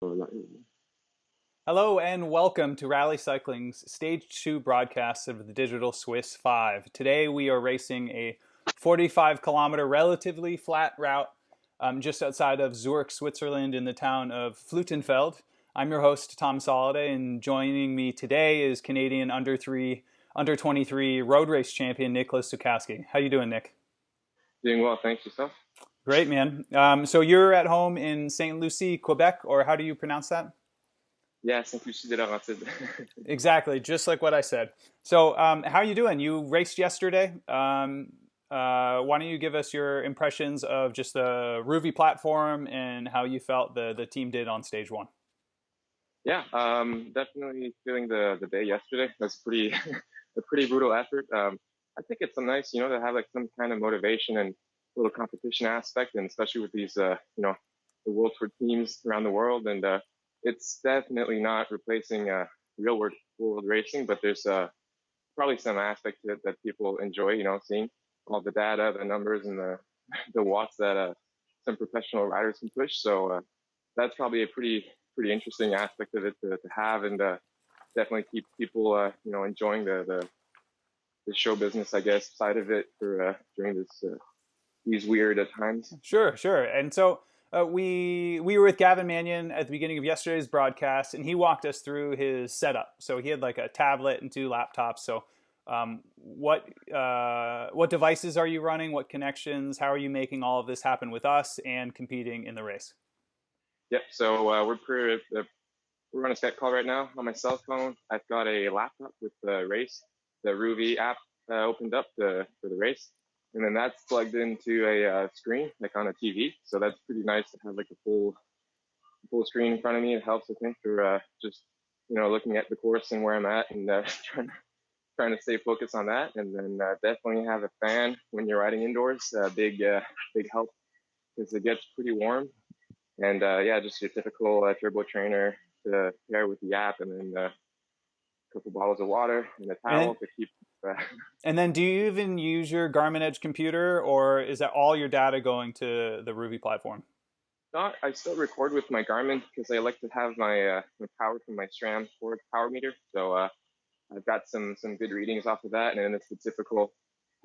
Hello and welcome to Rally Cycling's Stage 2 broadcast of the Digital Swiss 5. Today we are racing a 45-kilometer relatively flat route just outside of Zurich, Switzerland in the town of Flutenfeld. I'm your host, Tom Soladay, and joining me today is Canadian under 23 road race champion Nickolas Zukowsky. How you doing, Nick? Doing well, thanks yourself. Great, man. So you're at home in St. Lucie, Quebec, or how do you pronounce that? Yeah, Saint-Lucie de Laurentides. Exactly, just like what I said. So, how are you doing? You raced yesterday. Why don't you give us your impressions of just the Ruby platform and how you felt the team did on stage one? Yeah, definitely feeling the day yesterday. That's pretty a pretty brutal effort. I think it's nice, to have like some kind of motivation and little competition aspect, and especially with these, the World Tour teams around the world. And it's definitely not replacing real world racing, but there's probably some aspect to it that people enjoy, seeing all the data, the numbers, and the the watts that some professional riders can push. So that's probably a pretty interesting aspect of it to have, and definitely keep people enjoying the show business, I guess, side of it for during these weird times. Sure, sure. And so we were with Gavin Mannion at the beginning of yesterday's broadcast, and he walked us through his setup. So he had like a tablet and two laptops. So what devices are you running? What connections? How are you making all of this happen with us and competing in the race? Yep. So we're on a Skype call right now on my cell phone. I've got a laptop with the race, the Ruby app opened up for the race, and then that's plugged into a screen like on a TV. So that's pretty nice to have like a full screen in front of me. It helps, I think, for just looking at the course and where I'm at, and trying to stay focused on that. And then definitely have a fan when you're riding indoors. Big help because it gets pretty warm. And yeah, just your typical turbo trainer to pair with the app, and then a couple bottles of water and a And towel then, to keep. Uh, and then do you even use your Garmin Edge computer, or is that all your data going to the Ruby platform? Not, I still record with my Garmin because I like to have my power from my SRAM forward power meter. So I've got some good readings off of that, and then it's the typical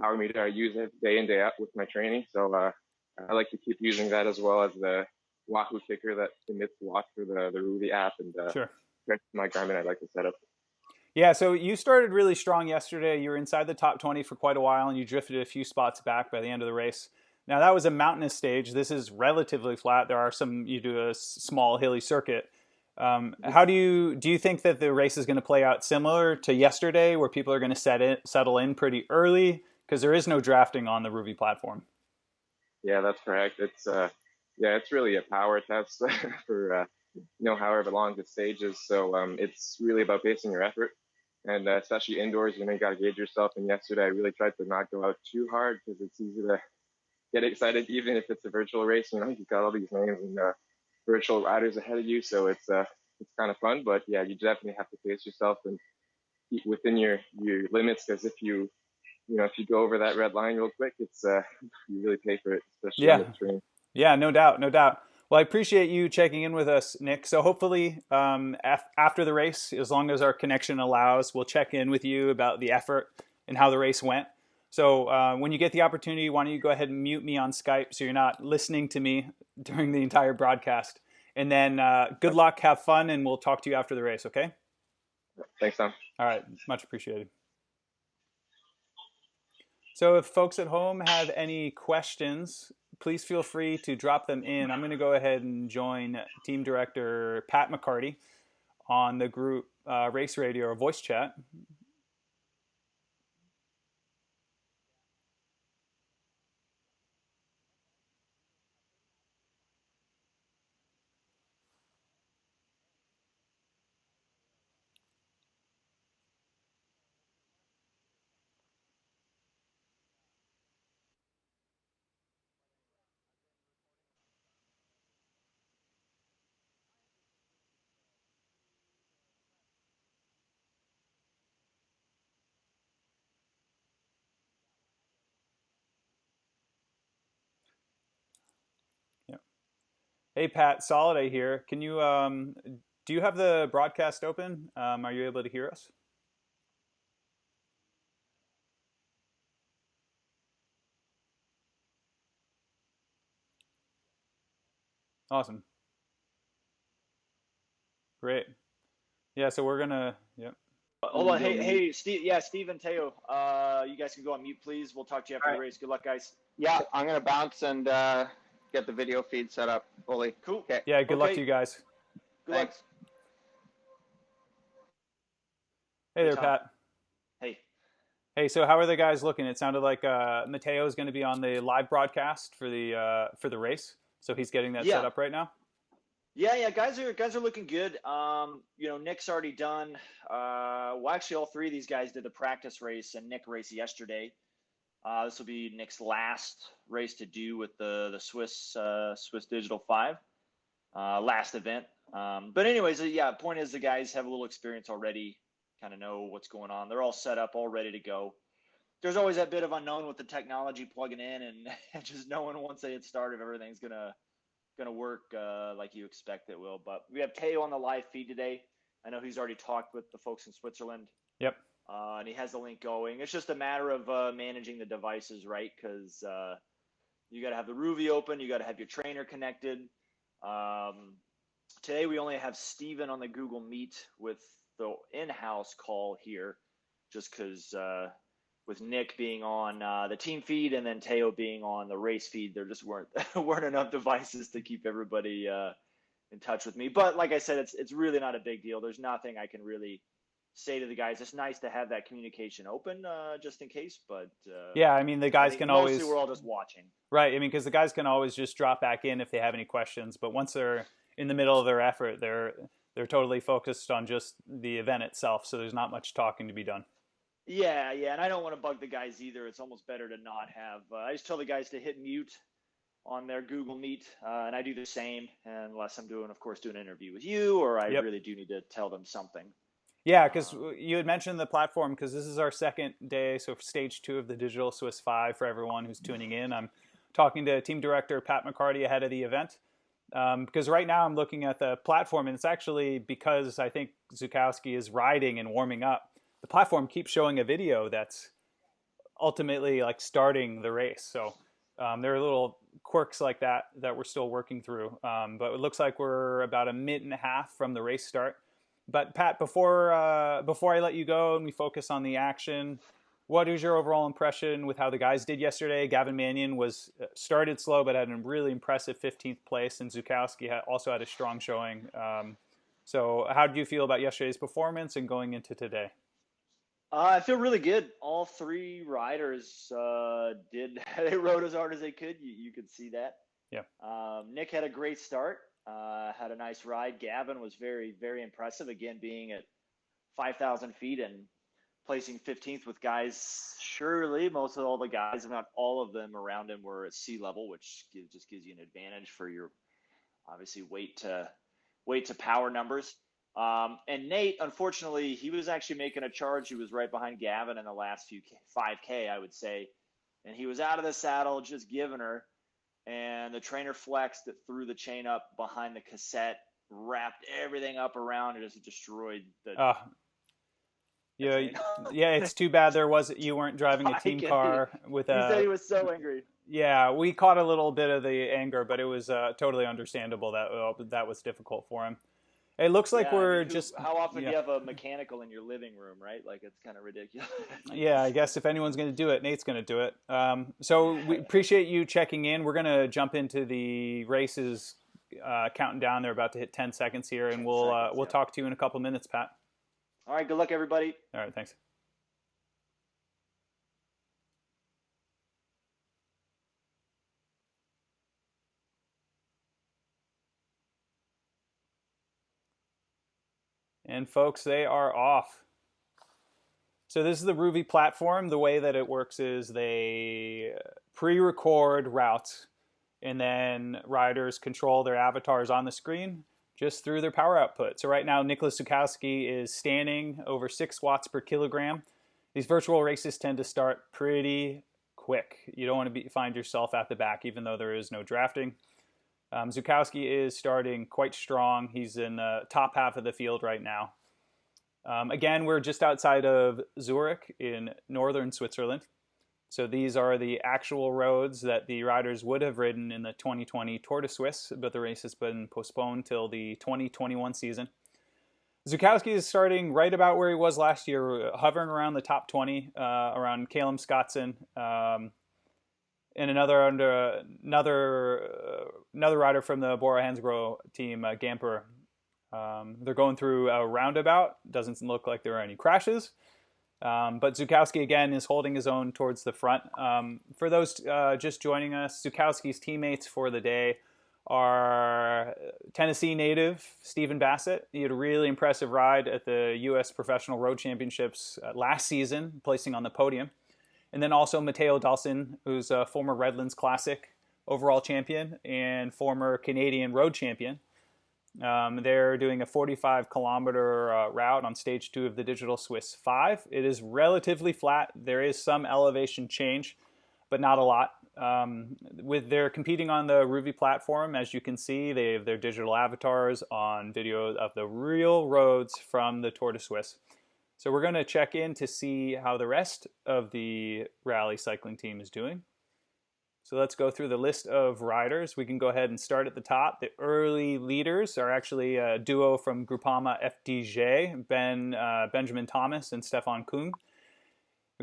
power meter I use it day in day out with my training. So I like to keep using that as well as the Wahoo ticker that emits watts for the Ruby app, and Sure. my Garmin I like to set up. Yeah, so you started really strong yesterday. You were inside the top 20 for quite a while, and you drifted a few spots back by the end of the race. Now, that was a mountainous stage. This is relatively flat. There are some, you do a small hilly circuit. How do you think that the race is going to play out similar to yesterday, where people are going to settle in pretty early? Because there is no drafting on the Ruby platform. Yeah, that's correct. It's really a power test for however long the stage is. So it's really about pacing your effort, and especially indoors, you got to gauge yourself. And yesterday, I really tried to not go out too hard because it's easy to get excited, even if it's a virtual race. You've got all these names and virtual riders ahead of you, so it's kind of fun. But yeah, you definitely have to pace yourself and keep within your limits, because if you go over that red line real quick, it's you really pay for it, especially on the Yeah, stream. yeah, no doubt, no doubt. Well, I appreciate you checking in with us, Nick. So hopefully, after the race, as long as our connection allows, we'll check in with you about the effort and how the race went. So when you get the opportunity, why don't you go ahead and mute me on Skype so you're not listening to me during the entire broadcast. And then good luck, have fun, and we'll talk to you after the race. Okay? Thanks, Tom. All right, much appreciated. So if folks at home have any questions, please feel free to drop them in. I'm going to go ahead and join Team Director Pat McCarty on the group Race Radio or voice chat. Hey Pat, Soladay here. Can you do you have the broadcast open? Are you able to hear us? Awesome. Great. Yeah, so we're gonna yep. Hold on. Hey, Steve. Yeah, Steve and Teo. You guys can go on mute, please. We'll talk to you after the race. Good luck, guys. Yeah, I'm gonna bounce and get the video feed set up fully. Cool. Okay. Yeah, good luck to you guys. Good luck. Thanks. Hey there, Tom. Pat. Hey. Hey, so how are the guys looking? It sounded like Matteo is going to be on the live broadcast for the race, so he's getting that set up right now. Yeah, guys are looking good. Nick's already done. Well, actually, all three of these guys did the practice race, and Nick raced yesterday. This will be Nick's last race to do with the Swiss Digital 5 last event. But anyways, yeah. Point is, the guys have a little experience already, kind of know what's going on. They're all set up, all ready to go. There's always that bit of unknown with the technology plugging in and just knowing once they get started, everything's gonna work like you expect it will. But we have Teo on the live feed today. I know he's already talked with the folks in Switzerland. Yep. And he has the link going. It's just a matter of managing the devices, right? Because you got to have the Ruby open. You got to have your trainer connected. Today we only have Stephen on the Google Meet with the in-house call here, just because with Nick being on the team feed and then Teo being on the race feed, there just weren't enough devices to keep everybody in touch with me. But like I said, it's really not a big deal. There's nothing I can really say to the guys. It's nice to have that communication open just in case. But yeah, I mean, the guys can always. Mostly we're all just watching. Right. I mean, because the guys can always just drop back in if they have any questions. But once they're in the middle of their effort, they're totally focused on just the event itself. So there's not much talking to be done. Yeah, and I don't want to bug the guys either. It's almost better to not have. I just tell the guys to hit mute on their Google Meet, and I do the same, unless I'm doing an interview with you, or I really do need to tell them something. Yeah, because you had mentioned the platform, because this is our second day, so stage 2 of the Digital Swiss 5 for everyone who's tuning in. I'm talking to team director Pat McCarty ahead of the event, because right now I'm looking at the platform, and it's actually because I think Zukowsky is riding and warming up. The platform keeps showing a video that's ultimately like starting the race. So there are little quirks like that we're still working through. But it looks like we're about a minute and a half from the race start. But Pat, before I let you go and we focus on the action, what is your overall impression with how the guys did yesterday? Gavin Mannion started slow but had a really impressive 15th place, and Zukowsky also had a strong showing. So how did you feel about yesterday's performance and going into today? I feel really good. All three riders they rode as hard as they could. You could see that. Yeah. Nick had a great start. Had a nice ride. Gavin was very, very impressive. Again, being at 5,000 feet and placing 15th with guys. Surely most of all the guys, if not all of them around him, were at sea level, which just gives you an advantage for your obviously weight to power numbers. And Nate, unfortunately, he was actually making a charge. He was right behind Gavin in the last 5K, I would say. And he was out of the saddle, just giving her. And the trainer flexed it, threw the chain up behind the cassette, wrapped everything up around it, just destroyed the. Yeah, it's too bad you weren't driving a team car with a. He said he was so angry. Yeah, we caught a little bit of the anger, but it was totally understandable that was difficult for him. It looks like How often do you have a mechanical in your living room, right? Like, it's kind of ridiculous. Yeah, I guess if anyone's going to do it, Nate's going to do it. So we appreciate you checking in. We're going to jump into the races, counting down. They're about to hit 10 seconds here, and we'll talk to you in a couple minutes, Pat. All right, good luck, everybody. All right, thanks. And folks, they are off. So this is the Ruby platform. The way that it works is they pre-record routes, and then riders control their avatars on the screen just through their power output. So right now, Nickolas Zukowsky is standing over 6 watts per kilogram. These virtual races tend to start pretty quick. You don't want to find yourself at the back, even though there is no drafting. Zukowsky is starting quite strong. He's in the top half of the field right now. Again, we're just outside of Zurich in northern Switzerland. So these are the actual roads that the riders would have ridden in the 2020 Tour de Suisse, but the race has been postponed till the 2021 season. Zukowsky is starting right about where he was last year, hovering around the top 20, around Calum Scottson, and another rider from the Bora Hansgrohe team, Gamper. They're going through a roundabout. Doesn't look like there are any crashes. But Zukowsky, again, is holding his own towards the front. For those just joining us, Zukowsky's teammates for the day are Tennessee native Stephen Bassett. He had a really impressive ride at the U.S. Professional Road Championships last season, placing on the podium. And then also Matteo Dal-Cin, who's a former Redlands Classic overall champion and former Canadian road champion. They're doing a 45-kilometer route on stage 2 of the Digital Swiss 5. It is relatively flat. There is some elevation change, but not a lot. They're competing on the Ruvi platform. As you can see, they have their digital avatars on video of the real roads from the Tour de Suisse. So we're going to check in to see how the rest of the rally cycling team is doing. So let's go through the list of riders. We can go ahead and start at the top. The early leaders are actually a duo from Groupama-FDJ, Benjamin Thomas and Stefan Küng.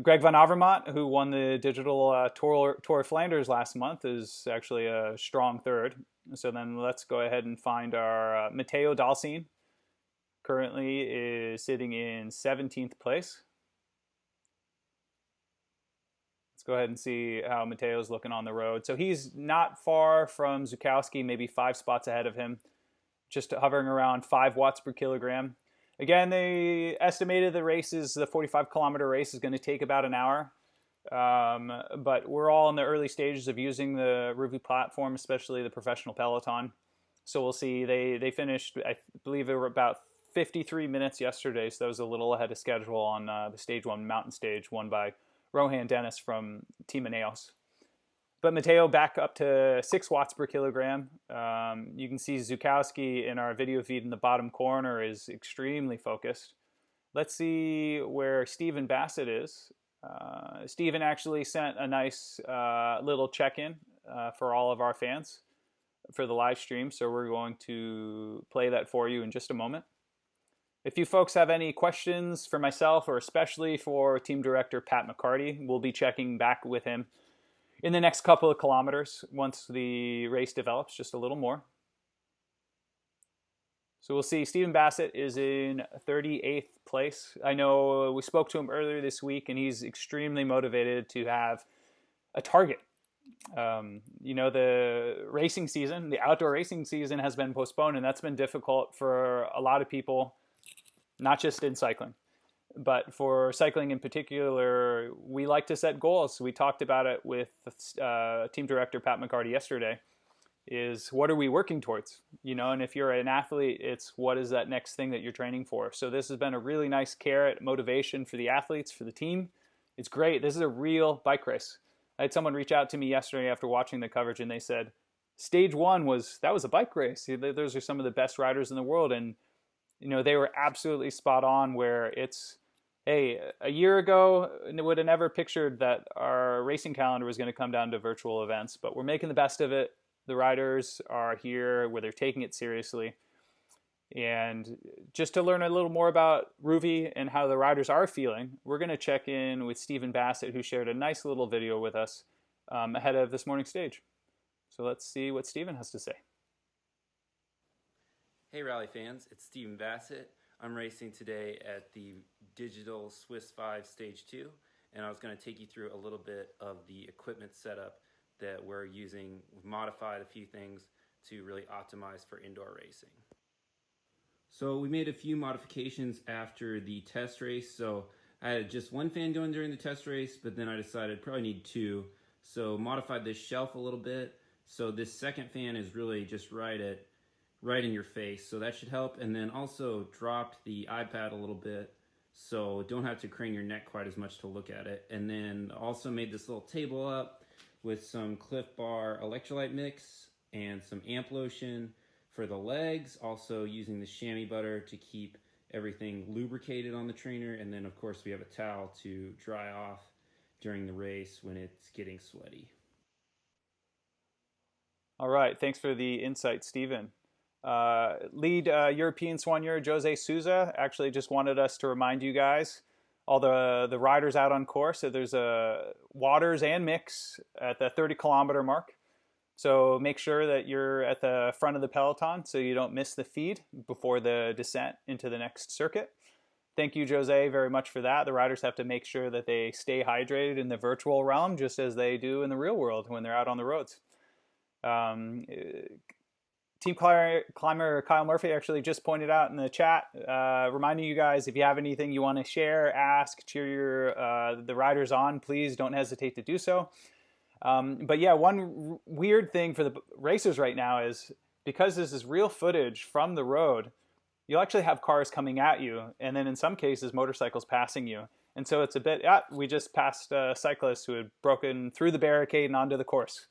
Greg van Avermaet, who won the digital Tour of Flanders last month, is actually a strong third. So then let's go ahead and find our Matteo Dal-Cin. Currently is sitting in 17th place. Let's go ahead and see how Matteo's looking on the road. So he's not far from Zukowsky, maybe 5 spots ahead of him, just hovering around 5 watts per kilogram. Again, they estimated the 45-kilometer race is going to take about an hour. But we're all in the early stages of using the Ruvi platform, especially the professional peloton. So we'll see. They finished, I believe they were about 53 minutes yesterday, so that was a little ahead of schedule on the Stage 1 mountain stage, won by Rohan Dennis from Team Ineos. But Matteo back up to 6 watts per kilogram. You can see Zukowsky in our video feed in the bottom corner is extremely focused. Let's see where Stephen Bassett is. Stephen actually sent a nice little check-in for all of our fans for the live stream, so we're going to play that for you in just a moment. If you folks have any questions for myself or especially for Team Director Pat McCarty, we'll be checking back with him in the next couple of kilometers once the race develops just a little more. So we'll see. Stephen Bassett is in 38th place. I know we spoke to him earlier this week, and he's extremely motivated to have a target. The racing season, the outdoor racing season has been postponed, and that's been difficult for a lot of people, not just in cycling. But for cycling in particular, we like to set goals. We talked about it with Team Director Pat McCarty yesterday, is what are we working towards? And if you're an athlete, it's what is that next thing that you're training for? So this has been a really nice carrot motivation for the athletes, for the team. It's great. This is a real bike race. I had someone reach out to me yesterday after watching the coverage, and they said, Stage 1 was a bike race. Those are some of the best riders in the world. And they were absolutely spot on where it's, hey, a year ago, I would have never pictured that our racing calendar was going to come down to virtual events, but we're making the best of it. The riders are here where they're taking it seriously. And just to learn a little more about Ruvi and how the riders are feeling, we're going to check in with Stephen Bassett, who shared a nice little video with us ahead of this morning's stage. So let's see what Stephen has to say. Hey Rally fans, it's Stephen Bassett. I'm racing today at the Digital Swiss 5 Stage 2, and I was going to take you through a little bit of the equipment setup that we're using. We've modified a few things to really optimize for indoor racing. So we made a few modifications after the test race. So I had just one fan going during the test race, but then I decided I'd probably need 2. So modified this shelf a little bit. So this second fan is really just right in your face, so that should help. And then also dropped the iPad a little bit, so don't have to crane your neck quite as much to look at it. And then also made this little table up with some Cliff Bar electrolyte mix and some amp lotion for the legs, also using the chamois butter to keep everything lubricated on the trainer, and then of course we have a towel to dry off during the race when it's getting sweaty. All right, thanks for the insight, Stephen. Lead European soigneur Jose Souza actually just wanted us to remind you guys, all the riders out on course, that there's waters and mix at the 30-kilometer mark. So make sure that you're at the front of the peloton so you don't miss the feed before the descent into the next circuit. Thank you, Jose, very much for that. The riders have to make sure that they stay hydrated in the virtual realm just as they do in the real world when they're out on the roads. Team climber Kyle Murphy actually just pointed out in the chat, reminding you guys, if you have anything you want to share, ask, cheer the riders on, please don't hesitate to do so. But yeah, one weird thing for the racers right now is, because this is real footage from the road, you'll actually have cars coming at you, and then in some cases motorcycles passing you. And so it's a bit, we just passed a cyclist who had broken through the barricade and onto the course.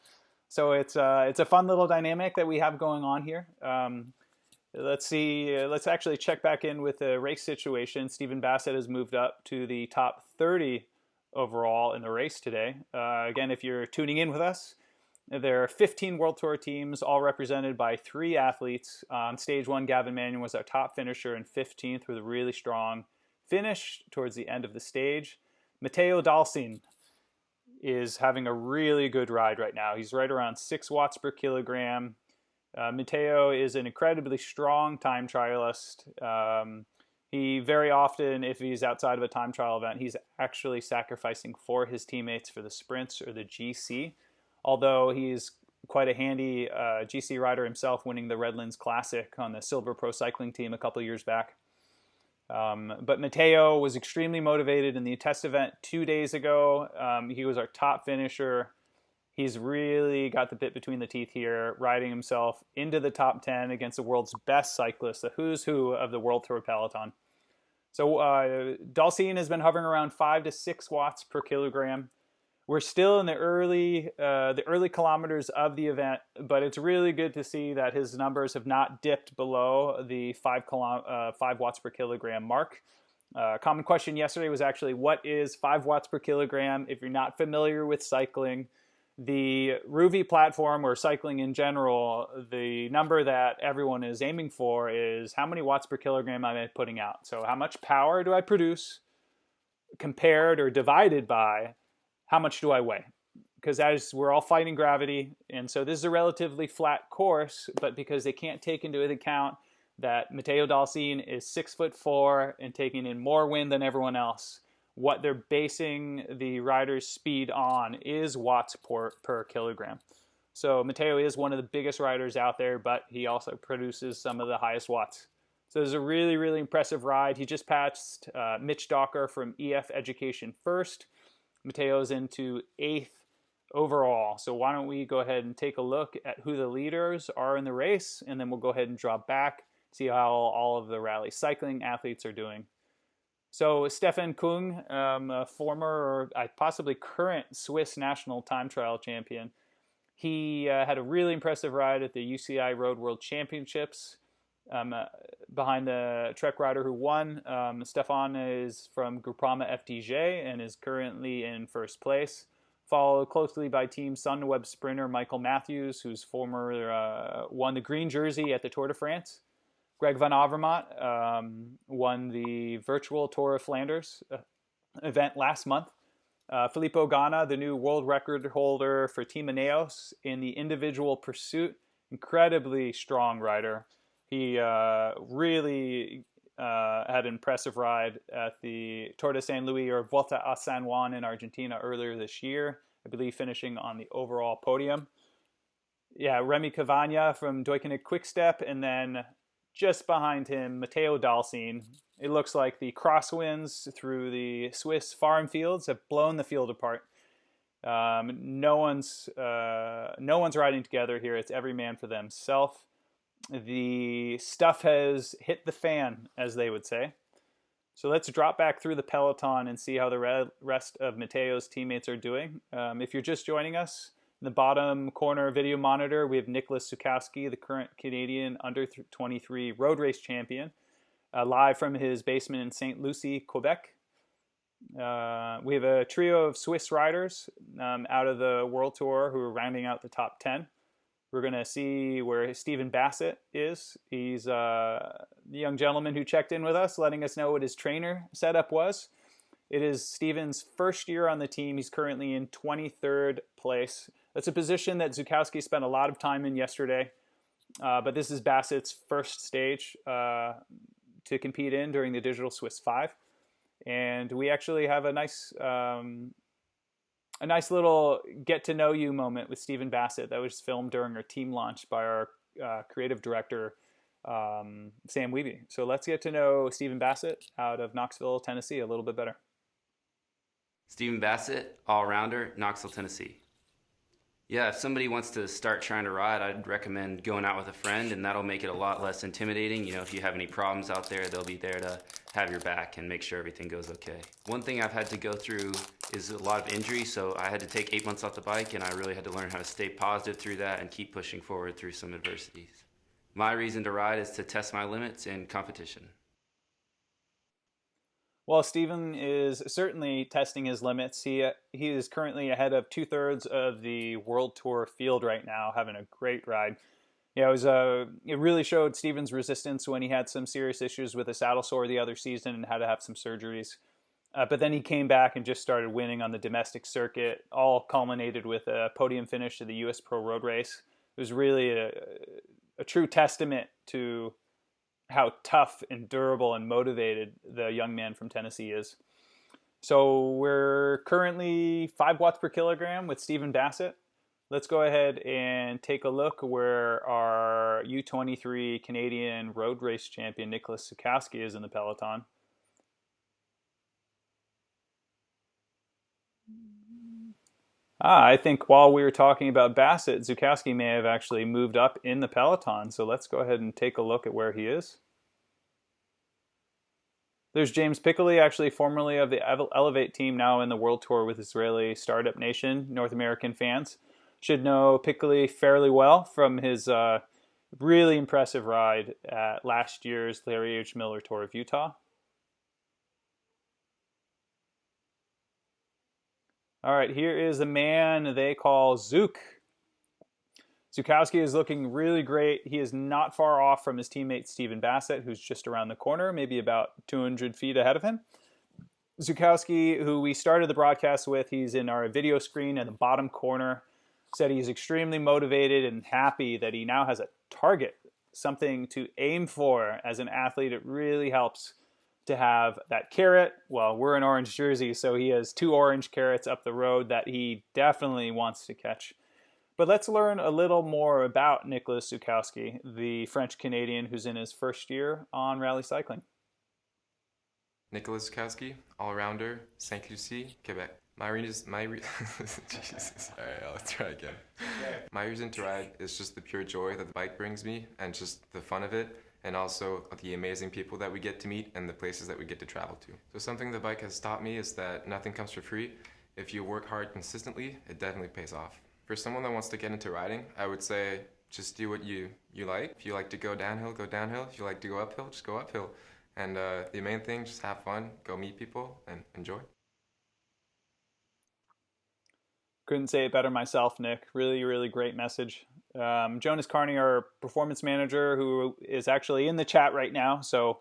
So it's a fun little dynamic that we have going on here. Let's see, let's actually check back in with the race situation. Stephen Bassett has moved up to the top 30 overall in the race today. Again, if you're tuning in with us, there are 15 World Tour teams, all represented by 3 athletes. On stage 1, Gavin Mannion was our top finisher in 15th with a really strong finish towards the end of the stage. Matteo Dal-Cin is having a really good ride right now. He's right around 6 watts per kilogram. Matteo is an incredibly strong time trialist. He very often, if he's outside of a time trial event, he's actually sacrificing for his teammates for the sprints or the GC. Although he's quite a handy GC rider himself, winning the Redlands Classic on the Silver Pro Cycling team a couple years back. But Matteo was extremely motivated in the test event 2 days ago. He was our top finisher. He's really got the bit between the teeth here, riding himself into the top 10 against the world's best cyclists, the who's who of the World Tour peloton. So Dal-Cin has been hovering around 5 to 6 watts per kilogram. We're still in the early kilometers of the event, but it's really good to see that his numbers have not dipped below the 5 watts per kilogram mark. Common question yesterday was actually, what is 5 watts per kilogram? If you're not familiar with cycling, the Ruvi platform, or cycling in general, the number that everyone is aiming for is how many watts per kilogram am I putting out. So how much power do I produce compared or divided by how much do I weigh? Because we're all fighting gravity, and so this is a relatively flat course, but because they can't take into account that Matteo Dal-Cin is 6'4" and taking in more wind than everyone else, what they're basing the rider's speed on is watts per kilogram. So Matteo is one of the biggest riders out there, but he also produces some of the highest watts. So it's a really, really impressive ride. He just passed Mitch Docker from EF Education first. Matteo's into 8th overall. So why don't we go ahead and take a look at who the leaders are in the race, and then we'll go ahead and drop back, see how all of the rally cycling athletes are doing. So Stefan Küng, a former or possibly current Swiss national time trial champion, he had a really impressive ride at the UCI Road World Championships behind the Trek rider who won. Stefan is from Groupama-FDJ and is currently in first place, followed closely by Team Sunweb sprinter Michael Matthews, who's won the green jersey at the Tour de France. Greg van Avermaet won the virtual Tour of Flanders event last month. Filippo Ganna, the new world record holder for Team Ineos in the individual pursuit, incredibly strong rider. He really had an impressive ride at the Tour de San Luis or Volta a San Juan in Argentina earlier this year, I believe finishing on the overall podium. Yeah, Remy Cavagna from Deceuninck Quickstep, and then just behind him, Matteo Dal-Cin. It looks like the crosswinds through the Swiss farm fields have blown the field apart. No one's riding together here. It's every man for themselves. The stuff has hit the fan, as they would say. So let's drop back through the peloton and see how the rest of Matteo's teammates are doing. If you're just joining us, In the bottom corner video monitor, we have Nickolas Zukowsky, the current Canadian under-23 road race champion, live from his basement in St. Lucie, Quebec. We have a trio of Swiss riders out of the World Tour who are rounding out the top 10. We're going to see where Stephen Bassett is. He's the young gentleman who checked in with us, letting us know what his trainer setup was. It is Stephen's first year on the team. He's currently in 23rd place. That's a position that Zukowsky spent a lot of time in yesterday, but this is Bassett's first stage to compete in during the Digital Swiss 5. And we actually have a nice little get-to-know-you moment with Stephen Bassett that was filmed during our team launch by our creative director, Sam Wiebe. So let's get to know Stephen Bassett out of Knoxville, Tennessee a little bit better. Stephen Bassett, all-rounder, Knoxville, Tennessee. Yeah, if somebody wants to start trying to ride, I'd recommend going out with a friend, and that'll make it a lot less intimidating. You know, if you have any problems out there, they'll be there to have your back and make sure everything goes okay. One thing I've had to go through is a lot of injury, so I had to take 8 months off the bike, and I really had to learn how to stay positive through that and keep pushing forward through some adversities. My reason to ride is to test my limits in competition. Well, Stephen is certainly testing his limits. He is currently ahead of 2/3 of the World Tour field right now, having a great ride. Yeah, it really showed Stephen's resistance when he had some serious issues with a saddle sore the other season and had to have some surgeries. But then he came back and just started winning on the domestic circuit, all culminated with a podium finish to the U.S. Pro Road Race. It was really a true testament to how tough and durable and motivated the young man from Tennessee is. So we're currently 5 watts per kilogram with Stephen Bassett. Let's go ahead and take a look where our U23 Canadian road race champion Nickolas Zukowsky is in the peloton. I think while we were talking about Bassett, Zukowsky may have actually moved up in the peloton. So let's go ahead and take a look at where he is. There's James Piccoli, actually formerly of the Elevate team, now in the World Tour with Israeli Startup Nation. North American fans should know Piccoli fairly well from his really impressive ride at last year's Larry H. Miller Tour of Utah. All right, here is the man they call Zook. Zukowsky is looking really great. He is not far off from his teammate Stephen Bassett, who's just around the corner, maybe about 200 feet ahead of him. Zukowsky, who we started the broadcast with, he's in our video screen in the bottom corner, said he's extremely motivated and happy that he now has a target, something to aim for as an athlete. It really helps to have that carrot. Well, we're in orange jerseys, so he has 2 orange carrots up the road that he definitely wants to catch. But let's learn a little more about Nickolas Zukowsky, the French-Canadian who's in his first year on rally cycling. Nickolas Zukowsky, all-rounder, St. Lucie, Quebec. Jesus. All right, I'll try again. My reason to ride is just the pure joy that the bike brings me and just the fun of it, and also the amazing people that we get to meet and the places that we get to travel to. So something the bike has taught me is that nothing comes for free. If you work hard consistently, it definitely pays off. For someone that wants to get into riding, I would say just do what you like. If you like to go downhill, go downhill. If you like to go uphill, just go uphill. And the main thing, just have fun, go meet people, and enjoy. Couldn't say it better myself, Nick. Really, really great message. Jonas Carney, our performance manager, who is actually in the chat right now. So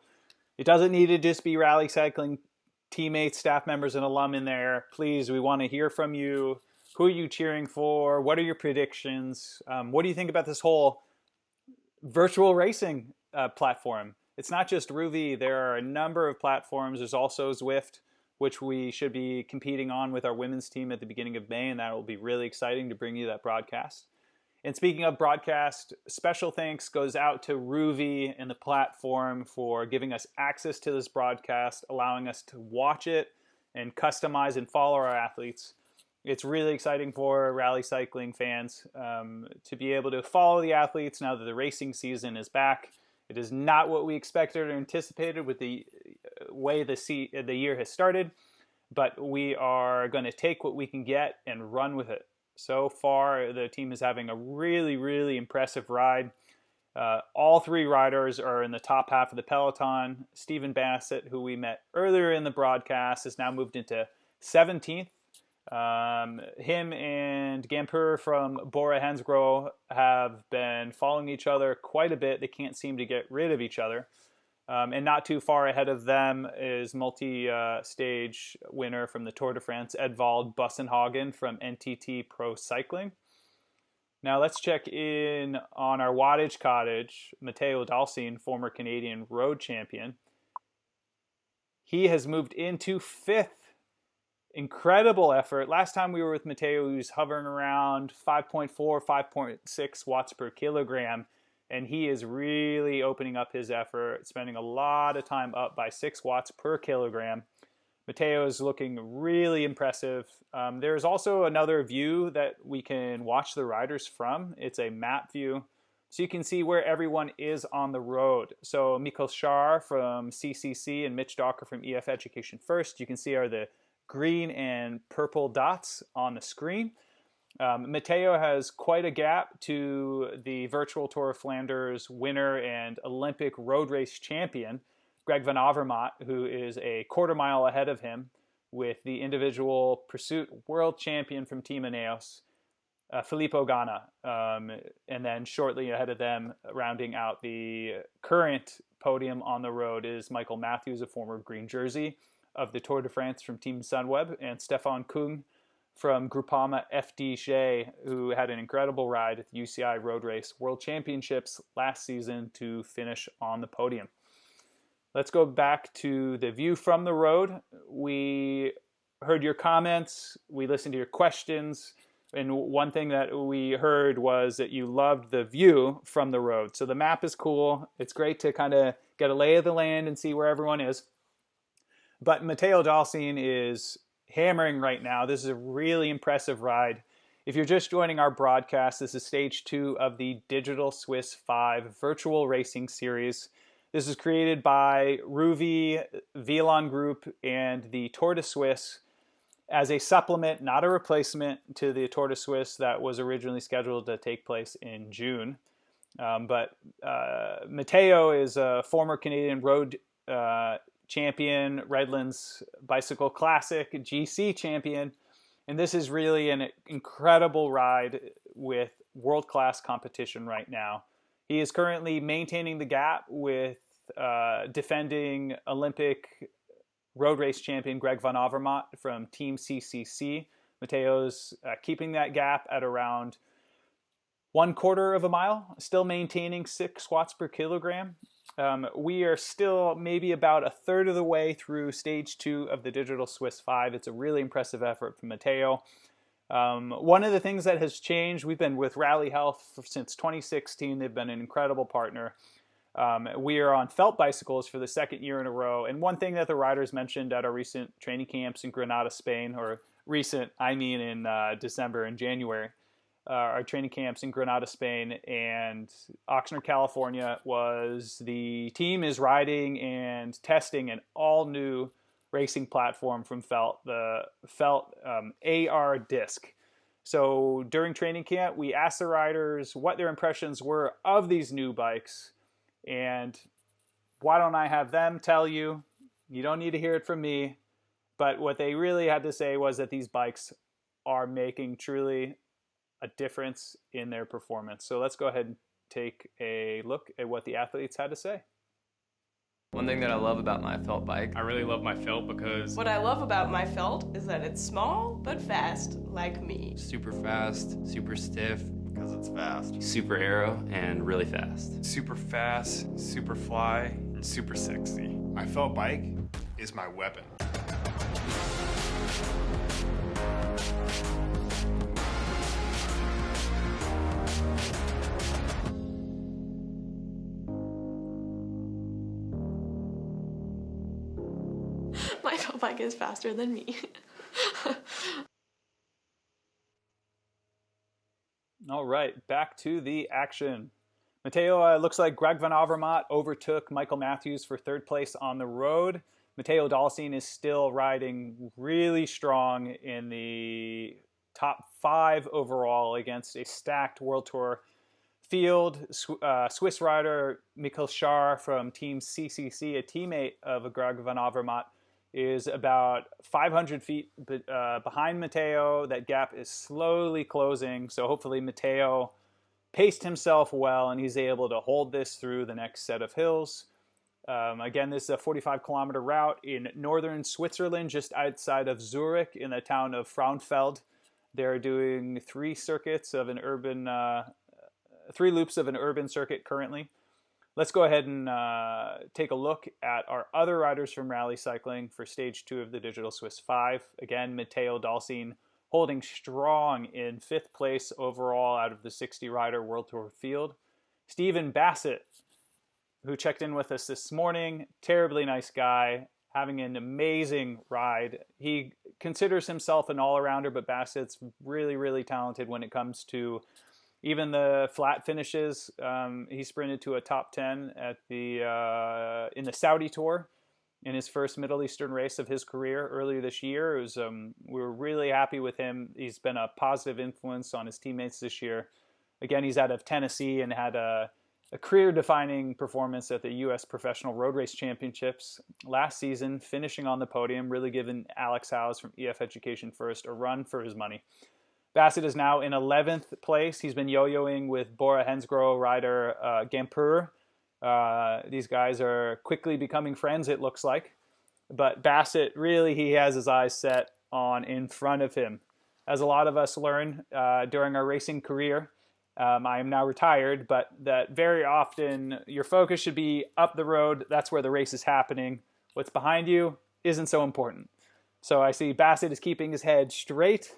it doesn't need to just be rally cycling teammates, staff members, and alum in there. Please, we want to hear from you. Who are you cheering for? What are your predictions? What do you think about this whole virtual racing platform? It's not just Ruvi. There are a number of platforms. There's also Zwift, which we should be competing on with our women's team at the beginning of May, and that will be really exciting to bring you that broadcast. And speaking of broadcast, special thanks goes out to Ruvi and the platform for giving us access to this broadcast, allowing us to watch it and customize and follow our athletes. It's really exciting for rally cycling fans to be able to follow the athletes now that the racing season is back. It is not what we expected or anticipated with the way the year has started, but we are going to take what we can get and run with it. So far, the team is having a really, really impressive ride. All three riders are in the top half of the peloton. Stephen Bassett, who we met earlier in the broadcast, has now moved into 17th. Him and Gamper from Bora Hansgrohe have been following each other quite a bit. They can't seem to get rid of each other. And not too far ahead of them is multi-stage winner from the Tour de France, Edvald Bussenhagen from NTT Pro Cycling. Now let's check in on our wattage cottage, Matteo Dal-Cin, former Canadian road champion. He has moved into 5th. Incredible effort. Last time we were with Matteo, he was hovering around 5.4, 5.6 watts per kilogram, and he is really opening up his effort, spending a lot of time up by 6 watts per kilogram. Matteo is looking really impressive. There's also another view that we can watch the riders from. It's a map view, so you can see where everyone is on the road. So Mikkel Schar from CCC and Mitch Docker from EF Education First, you can see are the green and purple dots on the screen. Matteo has quite a gap to the Virtual Tour of Flanders winner and Olympic road race champion, Greg van Avermaet, who is a quarter mile ahead of him, with the individual pursuit world champion from Team Ineos, Filippo Ganna. And then shortly ahead of them, rounding out the current podium on the road, is Michael Matthews, a former green jersey of the Tour de France from Team Sunweb, and Stefan Küng from Groupama-FDJ, who had an incredible ride at the UCI Road Race World Championships last season to finish on the podium. Let's go back to the view from the road. We heard your comments, we listened to your questions, and one thing that we heard was that you loved the view from the road. So the map is cool. It's great to kind of get a lay of the land and see where everyone is. But Matteo Dal-Cin is hammering right now. This is a really impressive ride. If you're just joining our broadcast, this is stage 2 of the Digital Swiss 5 virtual racing series. This is created by Ruvi, Velon Group, and the Tour de Suisse as a supplement, not a replacement, to the Tour de Suisse that was originally scheduled to take place in June. But Matteo is a former Canadian road champion, Redlands Bicycle Classic GC champion, and this is really an incredible ride with world-class competition right now. He is currently maintaining the gap with defending Olympic road race champion Greg van Avermaet from Team CCC. Matteo's keeping that gap at around 1/4 of a mile, still maintaining 6 watts per kilogram. We are still maybe about 1/3 of the way through stage 2 of the Digital Swiss 5. It's a really impressive effort from Matteo. One of the things that has changed, we've been with Rally Health since 2016. They've been an incredible partner. We are on felt bicycles for the 2nd year in a row. And one thing that the riders mentioned at our recent training camps in Granada, Spain, or recent, I mean in December and January, our training camps in Granada, Spain, and Oxnard, California, was the team is riding and testing an all-new racing platform from Felt, the Felt AR disc. So during training camp, we asked the riders what their impressions were of these new bikes, and why don't I have them tell you? You don't need to hear it from me, but what they really had to say was that these bikes are making truly a difference in their performance. So let's go ahead and take a look at what the athletes had to say. One thing that I love about my felt bike, I really love my felt because what I love about my felt is that it's small but fast, like me. super fast, super stiff, because it's fast. Super aero and really fast. Super fast, super fly, and super sexy. My felt bike is my weapon. My felt bike is faster than me. All right, back to the action. Matteo, looks like Greg van Avermaet overtook Michael Matthews for 3rd place on the road. Matteo Dal-Cin is still riding really strong in the top 5 overall against a stacked World Tour field. Swiss rider Mikkel Schar from Team CCC, a teammate of Greg van Avermaet, is about 500 feet behind Matteo. That gap is slowly closing, so hopefully Matteo paced himself well and he's able to hold this through the next set of hills. Again, this is a 45-kilometer route in northern Switzerland, just outside of Zurich in the town of Frauenfeld. They're doing 3 loops of an urban circuit currently. Let's go ahead and take a look at our other riders from rally cycling for stage 2 of the Digital Swiss 5. Again, Matteo Dal-Cin holding strong in 5th place overall out of the 60-rider World Tour field. Stephen Bassett, who checked in with us this morning, terribly nice guy, having an amazing ride. He considers himself an all-arounder, but Bassett's really, really talented when it comes to even the flat finishes. He sprinted to a top 10 at in the Saudi Tour in his first Middle Eastern race of his career earlier this year. It was, we were really happy with him. He's been a positive influence on his teammates this year. Again, he's out of Tennessee and had a career-defining performance at the U.S. Professional Road Race Championships last season, finishing on the podium, really giving Alex Howes from EF Education First a run for his money. Bassett is now in 11th place. He's been yo-yoing with Bora Hansgrohe rider Gamper. These guys are quickly becoming friends, it looks like. But Bassett, really, he has his eyes set on in front of him. As a lot of us learn during our racing career, I am now retired, but that very often your focus should be up the road. That's where the race is happening. What's behind you isn't so important. So I see Bassett is keeping his head straight.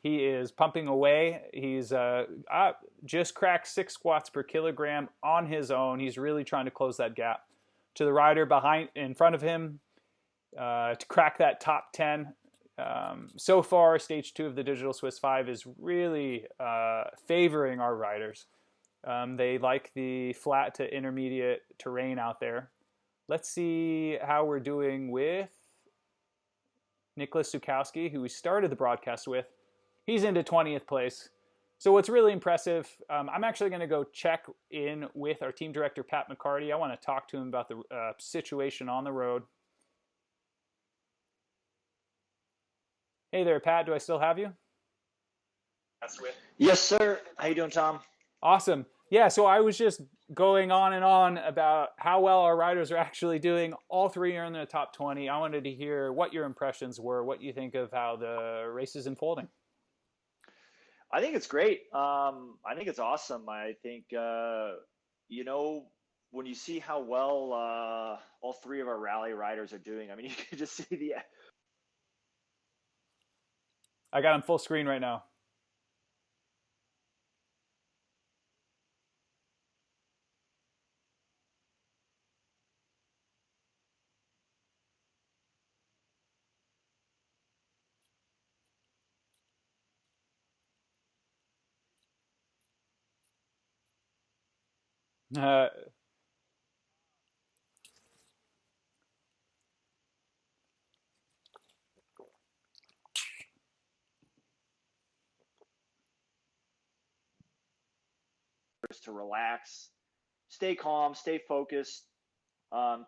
He is pumping away. He's just cracked 6 squats per kilogram on his own. He's really trying to close that gap to the rider in front of him to crack that top 10. So far, stage 2 of the Digital Swiss 5 is really favoring our riders. They like the flat to intermediate terrain out there. Let's see how we're doing with Nickolas Zukowsky, who we started the broadcast with. He's into 20th place. So what's really impressive, I'm actually going to go check in with our team director, Pat McCarty. I want to talk to him about the situation on the road. Hey there, Pat. Do I still have you? Yes, sir. How you doing, Tom? Awesome. Yeah, so I was just going on and on about how well our riders are actually doing. All 3 are in the top 20. I wanted to hear what your impressions were, what you think of how the race is unfolding. I think it's great. I think it's awesome. I think, when you see how well all 3 of our rally riders are doing, I mean, you can just see the... I got him full screen right now. To relax, stay calm, stay focused,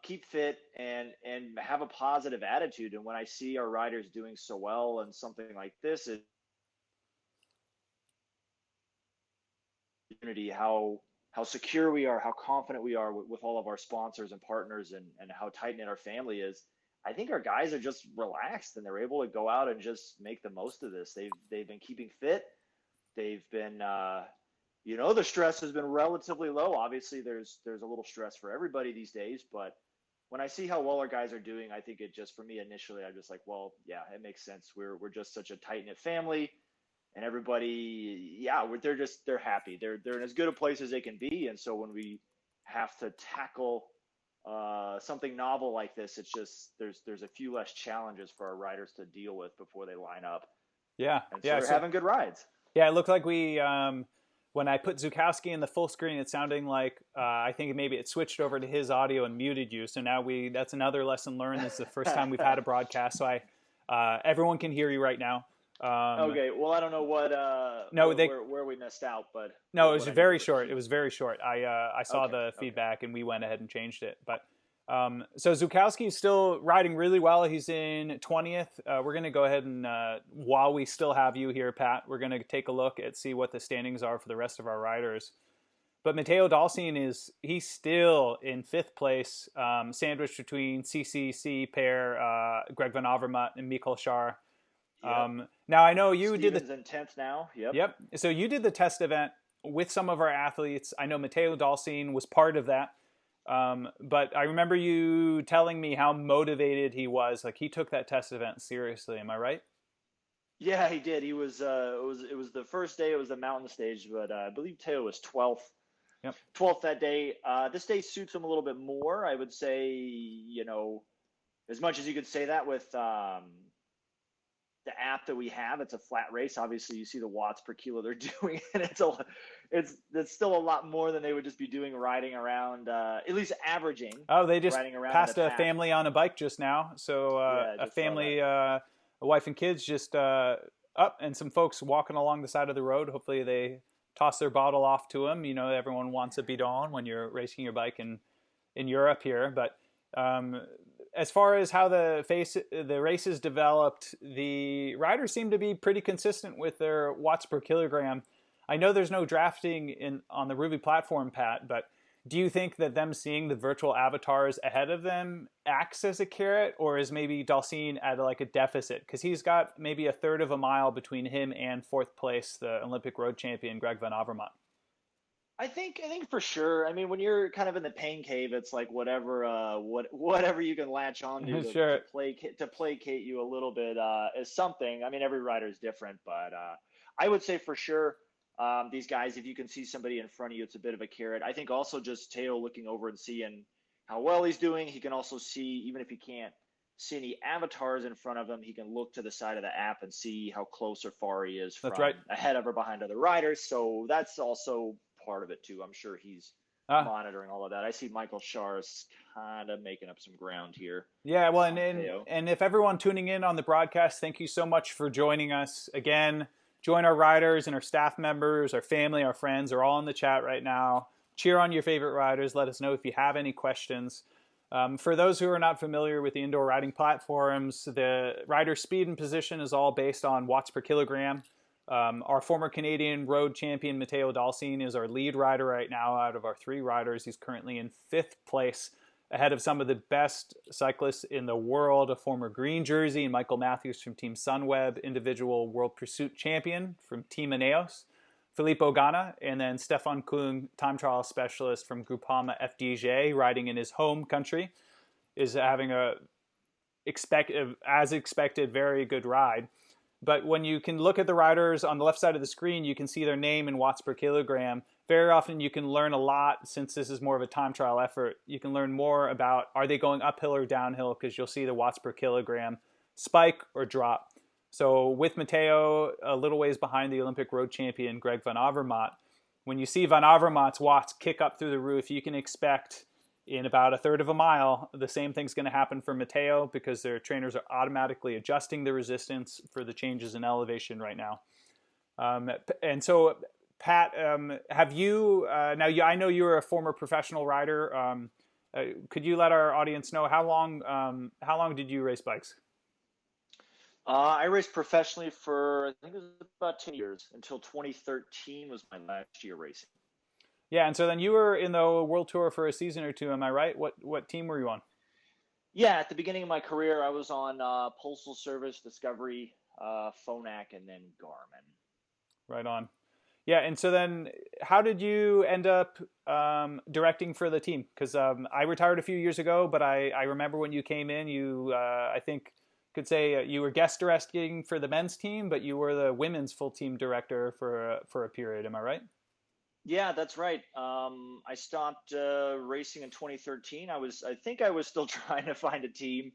keep fit, and have a positive attitude. And when I see our riders doing so well and something like this, it how secure we are, how confident we are with all of our sponsors and partners, and how tight-knit our family is. I think our guys are just relaxed and they're able to go out and just make the most of this. They've been keeping fit. They've been the stress has been relatively low. Obviously, there's a little stress for everybody these days, but when I see how well our guys are doing, I think it just, for me initially, I'm just like, well, yeah, it makes sense. We're just such a tight-knit family, and everybody, yeah, they're happy. They're in as good a place as they can be, and so when we have to tackle something novel like this, it's just there's a few less challenges for our riders to deal with before they line up. Yeah, and so they're having good rides. Yeah, it looked like we. When I put Zukowsky in the full screen, it's sounding like I think maybe it switched over to his audio and muted you. So now that's another lesson learned. It's the first time we've had a broadcast, so everyone can hear you right now. Okay, well, I don't know what No, where we missed out, but no, it what was I need very to short. repeat. It was very short. I saw Okay, the okay. feedback and we went ahead and changed it. But so Zukowsky is still riding really well. He's in 20th. We're going to go ahead and while we still have you here, Pat, we're going to take a look at see what the standings are for the rest of our riders. But Matteo Dal-Cin he's still in 5th place, sandwiched between CCC pair Greg Van Avermaet and Mikkel Schar. Yep. Now I know you Steven's did the in 10th now. Yep. Yep. So you did the test event with some of our athletes. I know Matteo Dal-Cin was part of that. But I remember you telling me how motivated he was. Like he took that test event seriously. Am I right? Yeah, he did. He was. It was the first day. It was the mountain stage, but I believe Teo was 12th. Yep. 12th that day. This day suits him a little bit more. I would say, as much as you could say that with the app that we have, it's a flat race. Obviously, you see the watts per kilo they're doing, and it's still a lot more than they would just be doing riding around, at least averaging. Oh, they just riding around passed a family on a bike just now. So a family, a wife and kids just up, and some folks walking along the side of the road. Hopefully, they toss their bottle off to them. Everyone wants a bidon when you're racing your bike in Europe here, but. As far as how the races developed, the riders seem to be pretty consistent with their watts per kilogram. I know there's no drafting on the Ruby platform, Pat, but do you think that them seeing the virtual avatars ahead of them acts as a carrot, or is maybe Dal-Cin at like a deficit? Because he's got maybe a third of a mile between him and 4th place, the Olympic road champion, Greg Van Avermaet. I think for sure. I mean, when you're kind of in the pain cave, it's like whatever you can latch on to Sure. to placate you a little bit is something. I mean, every rider is different, but I would say for sure these guys, if you can see somebody in front of you, it's a bit of a carrot. I think also just Teo looking over and seeing how well he's doing. He can also see, even if he can't see any avatars in front of him, he can look to the side of the app and see how close or far he is from ahead of or behind other riders. So that's also part of it too. I'm sure he's monitoring all of that. I see Mikkel Schar is kind of making up some ground here. Yeah, well, and if everyone tuning in on the broadcast, thank you so much for joining us. Again, join our riders and our staff members, our family, our friends are all in the chat right now. Cheer on your favorite riders. Let us know if you have any questions. For those who are not familiar with the indoor riding platforms, the rider speed and position is all based on watts per kilogram. Our former Canadian road champion, Matteo Dal-Cin, is our lead rider right now out of our 3 riders. He's currently in 5th place, ahead of some of the best cyclists in the world, a former green jersey, and Michael Matthews from Team Sunweb, individual World Pursuit champion from Team Ineos, Filippo Ganna, and then Stefan Küng, time trial specialist from Groupama-FDJ, riding in his home country, is having as expected, very good ride. But when you can look at the riders on the left side of the screen, you can see their name in watts per kilogram. Very often you can learn a lot, since this is more of a time trial effort. You can learn more about, are they going uphill or downhill, because you'll see the watts per kilogram spike or drop. So with Matteo a little ways behind the Olympic road champion Greg Van Avermaet, when you see Van Avermaet's watts kick up through the roof, you can expect in about a third of a mile, the same thing's going to happen for Matteo, because their trainers are automatically adjusting the resistance for the changes in elevation right now. And so, Pat, have you, I know you were a former professional rider. Could you let our audience know how long did you race bikes? I raced professionally for, I think it was about 10 years, until 2013 was my last year racing. Yeah, and so then you were in the World Tour for a season or two, am I right? What team were you on? Yeah, at the beginning of my career, I was on Postal Service, Discovery, Phonak, and then Garmin. Right on. Yeah, and so then how did you end up directing for the team? Because I retired a few years ago, but I remember when you came in, you, I think, could say you were guest directing for the men's team, but you were the women's full team director for a period. Am I right? Yeah, that's right. I stopped racing in 2013. I think I was still trying to find a team,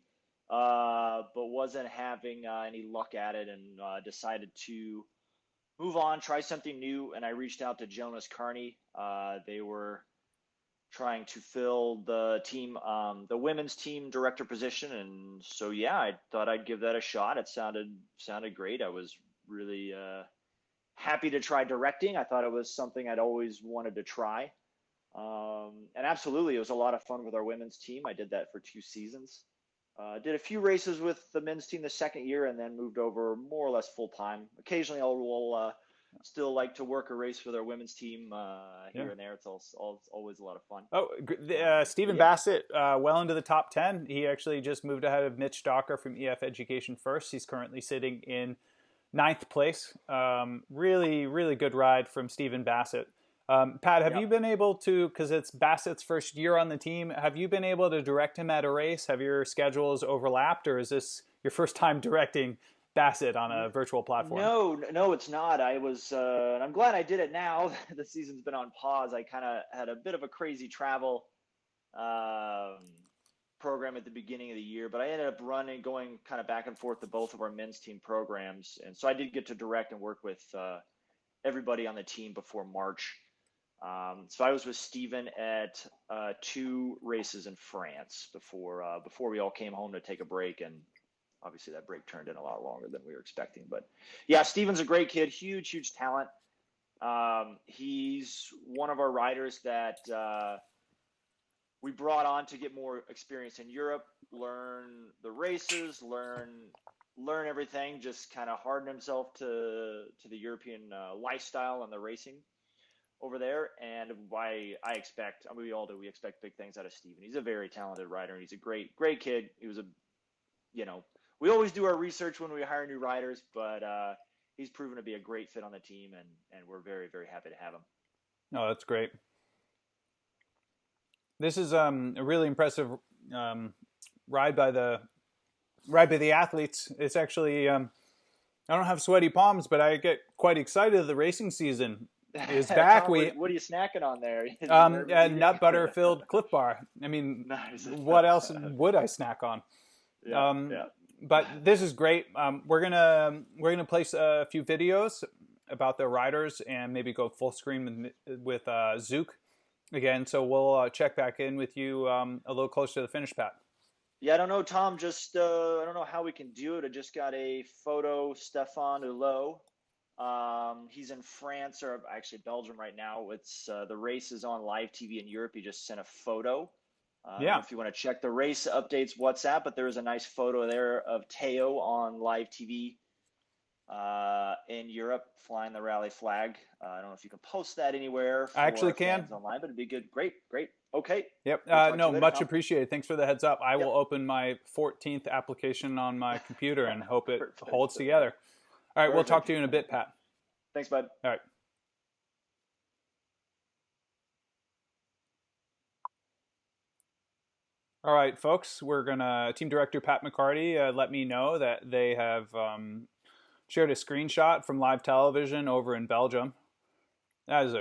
but wasn't having any luck at it, and decided to move on, try something new. And I reached out to Jonas Carney. They were trying to fill the team, the women's team director position, and so yeah, I thought I'd give that a shot. It sounded great. I was really happy to try directing. I thought it was something I'd always wanted to try. And absolutely, it was a lot of fun with our women's team. I did that for 2 seasons. Did a few races with the men's team the second year, and then moved over more or less full time. Occasionally, I'll still like to work a race with our women's team here and there. It's always a lot of fun. Oh, Stephen Bassett, well into the top 10. He actually just moved ahead of Mitch Docker from EF Education First. He's currently sitting in 9th place. Really, really good ride from Stephen Bassett. Pat, have you been able to, because it's Bassett's first year on the team, have you been able to direct him at a race? Have your schedules overlapped, or is this your first time directing Bassett on a virtual platform? No, it's not. I was, and I'm glad I did it now. The season's been on pause. I kind of had a bit of a crazy travel program at the beginning of the year, but I ended up going kind of back and forth to both of our men's team programs. And so I did get to direct and work with everybody on the team before March. So I was with Stephen at 2 races in France before we all came home to take a break, and obviously that break turned in a lot longer than we were expecting. But yeah, Stephen's a great kid, huge talent. He's one of our riders that we brought on to get more experience in Europe, learn the races, learn everything, just kind of harden himself to the European lifestyle and the racing over there. And I expect, we all do, we expect big things out of Stephen. He's a very talented rider, and he's a great kid. He was we always do our research when we hire new riders, but he's proven to be a great fit on the team, and we're very, very happy to have him. No, that's great. This is a really impressive ride by the athletes. It's actually, I don't have sweaty palms, but I get quite excited. The racing season is back. Tom, what are you snacking on there? A nut butter filled Cliff Bar. I mean, nice. What else would I snack on? But this is great. We're gonna place a few videos about the riders and maybe go full screen with Zook again. So we'll check back in with you a little closer to the finish, Pat. Yeah, I don't know, Tom. Just I don't know how we can do it. I just got a photo. Stefan Hulot. He's in France, or actually Belgium right now. It's the race is on live TV in Europe. He just sent a photo. If you want to check the race updates WhatsApp, but there is a nice photo there of Teo on live TV in Europe flying the rally flag. I don't know if you can post that anywhere. I actually can online, but it'd be good. Great. Okay. Yep. No, much appreciated. Thanks for the heads up. I will open my 14th application on my computer and hope it holds together. All right, we'll talk to you in a bit, Pat. Thanks, bud. All right. All right, folks, Team Director Pat McCarty let me know that they have shared a screenshot from live television over in Belgium. That is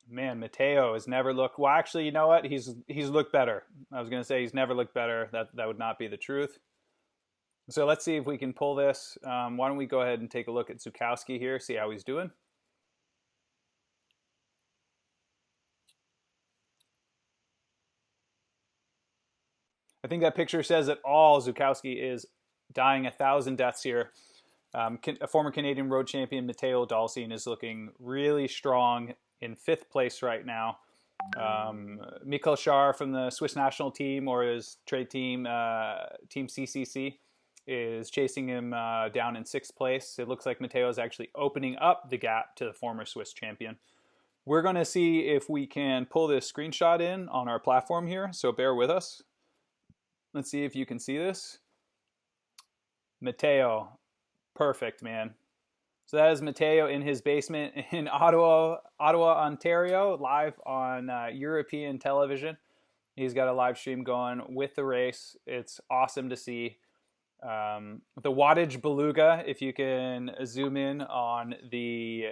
Matteo has never looked, well, actually, you know what? He's looked better. I was going to say he's never looked better. That would not be the truth. So let's see if we can pull this. Why don't we go ahead and take a look at Zukowsky here, see how he's doing. I think that picture says it all. Zukowsky is dying 1,000 deaths here. A former Canadian road champion, Matteo Dal-Cin, is looking really strong in 5th place right now. Mikkel Schar from the Swiss national team, or his trade team, Team CCC, is chasing him down in 6th place. It looks like Matteo is actually opening up the gap to the former Swiss champion. We're going to see if we can pull this screenshot in on our platform here, so bear with us. Let's see if you can see this. Matteo, perfect, man. So that is Matteo in his basement in Ottawa, Ontario, live on European television. He's got a live stream going with the race. It's awesome to see. The wattage beluga, if you can zoom in on the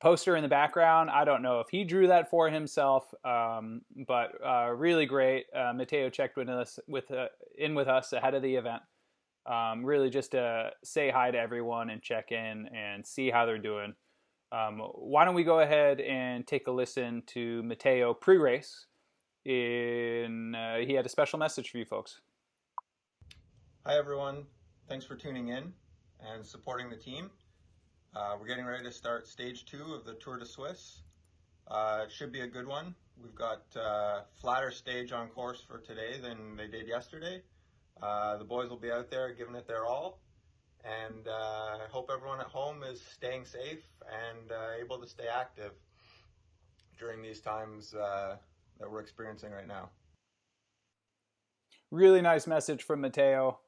poster in the background. I don't know if he drew that for himself, but really great. Matteo checked in with us ahead of the event. Really just to say hi to everyone and check in and see how they're doing. Why don't we go ahead and take a listen to Matteo pre-race. He had a special message for you folks. Hi everyone, thanks for tuning in and supporting the team. We're getting ready to start stage 2 of the Tour de Suisse. It should be a good one. We've got flatter stage on course for today than they did yesterday. The boys will be out there giving it their all, and I hope everyone at home is staying safe and able to stay active during these times that we're experiencing right now. Really nice message from Matteo.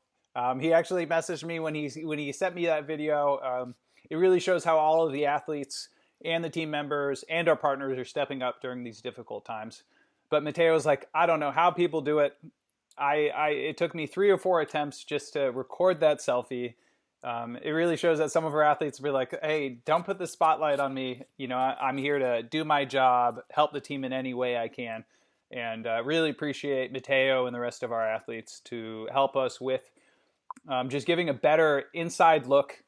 He actually messaged me when he sent me that video. It really shows how all of the athletes and the team members and our partners are stepping up during these difficult times. But Matteo's like, I don't know how people do it. It took me 3 or 4 attempts just to record that selfie. It really shows that some of our athletes will be like, hey, don't put the spotlight on me. You know, I'm here to do my job, help the team in any way I can. And really appreciate Matteo and the rest of our athletes to help us with just giving a better inside look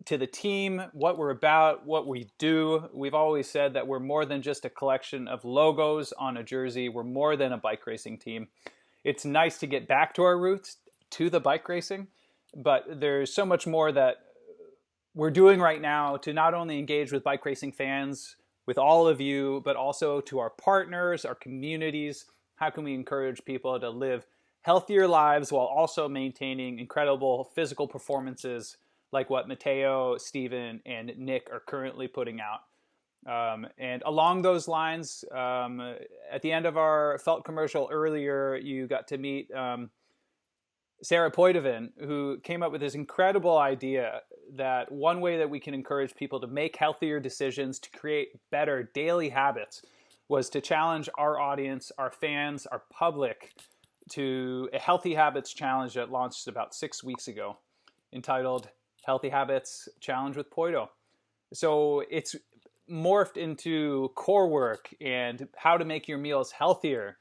to the team, what we're about, what we do. We've always said that we're more than just a collection of logos on a jersey. We're more than a bike racing team. It's nice to get back to our roots, to the bike racing, but there's so much more that we're doing right now to not only engage with bike racing fans, with all of you, but also to our partners, our communities. How can we encourage people to live healthier lives while also maintaining incredible physical performances like what Matteo, Stephen, and Nick are currently putting out. And along those lines, at the end of our Felt commercial earlier, you got to meet Sarah Poitevin, who came up with this incredible idea that one way that we can encourage people to make healthier decisions, to create better daily habits, was to challenge our audience, our fans, our public to a Healthy Habits Challenge that launched about 6 weeks ago, entitled Healthy Habits Challenge with Poito. So it's morphed into core work and how to make your meals healthier,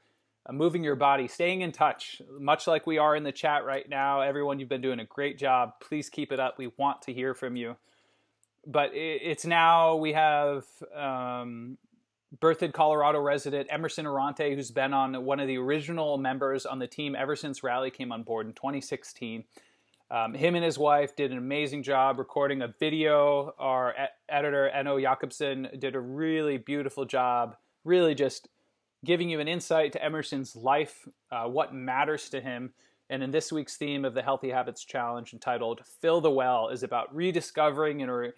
moving your body, staying in touch, much like we are in the chat right now. Everyone, you've been doing a great job. Please keep it up. We want to hear from you. But it's now, we have Berthoud, Colorado resident Emerson Arante, who's been on one of the original members on the team ever since Rally came on board in 2016. Him and his wife did an amazing job recording a video. Our editor, Enno Jakobsen, did a really beautiful job, really just giving you an insight to Emerson's life, what matters to him. And in this week's theme of the Healthy Habits Challenge, entitled Fill the Well, is about rediscovering and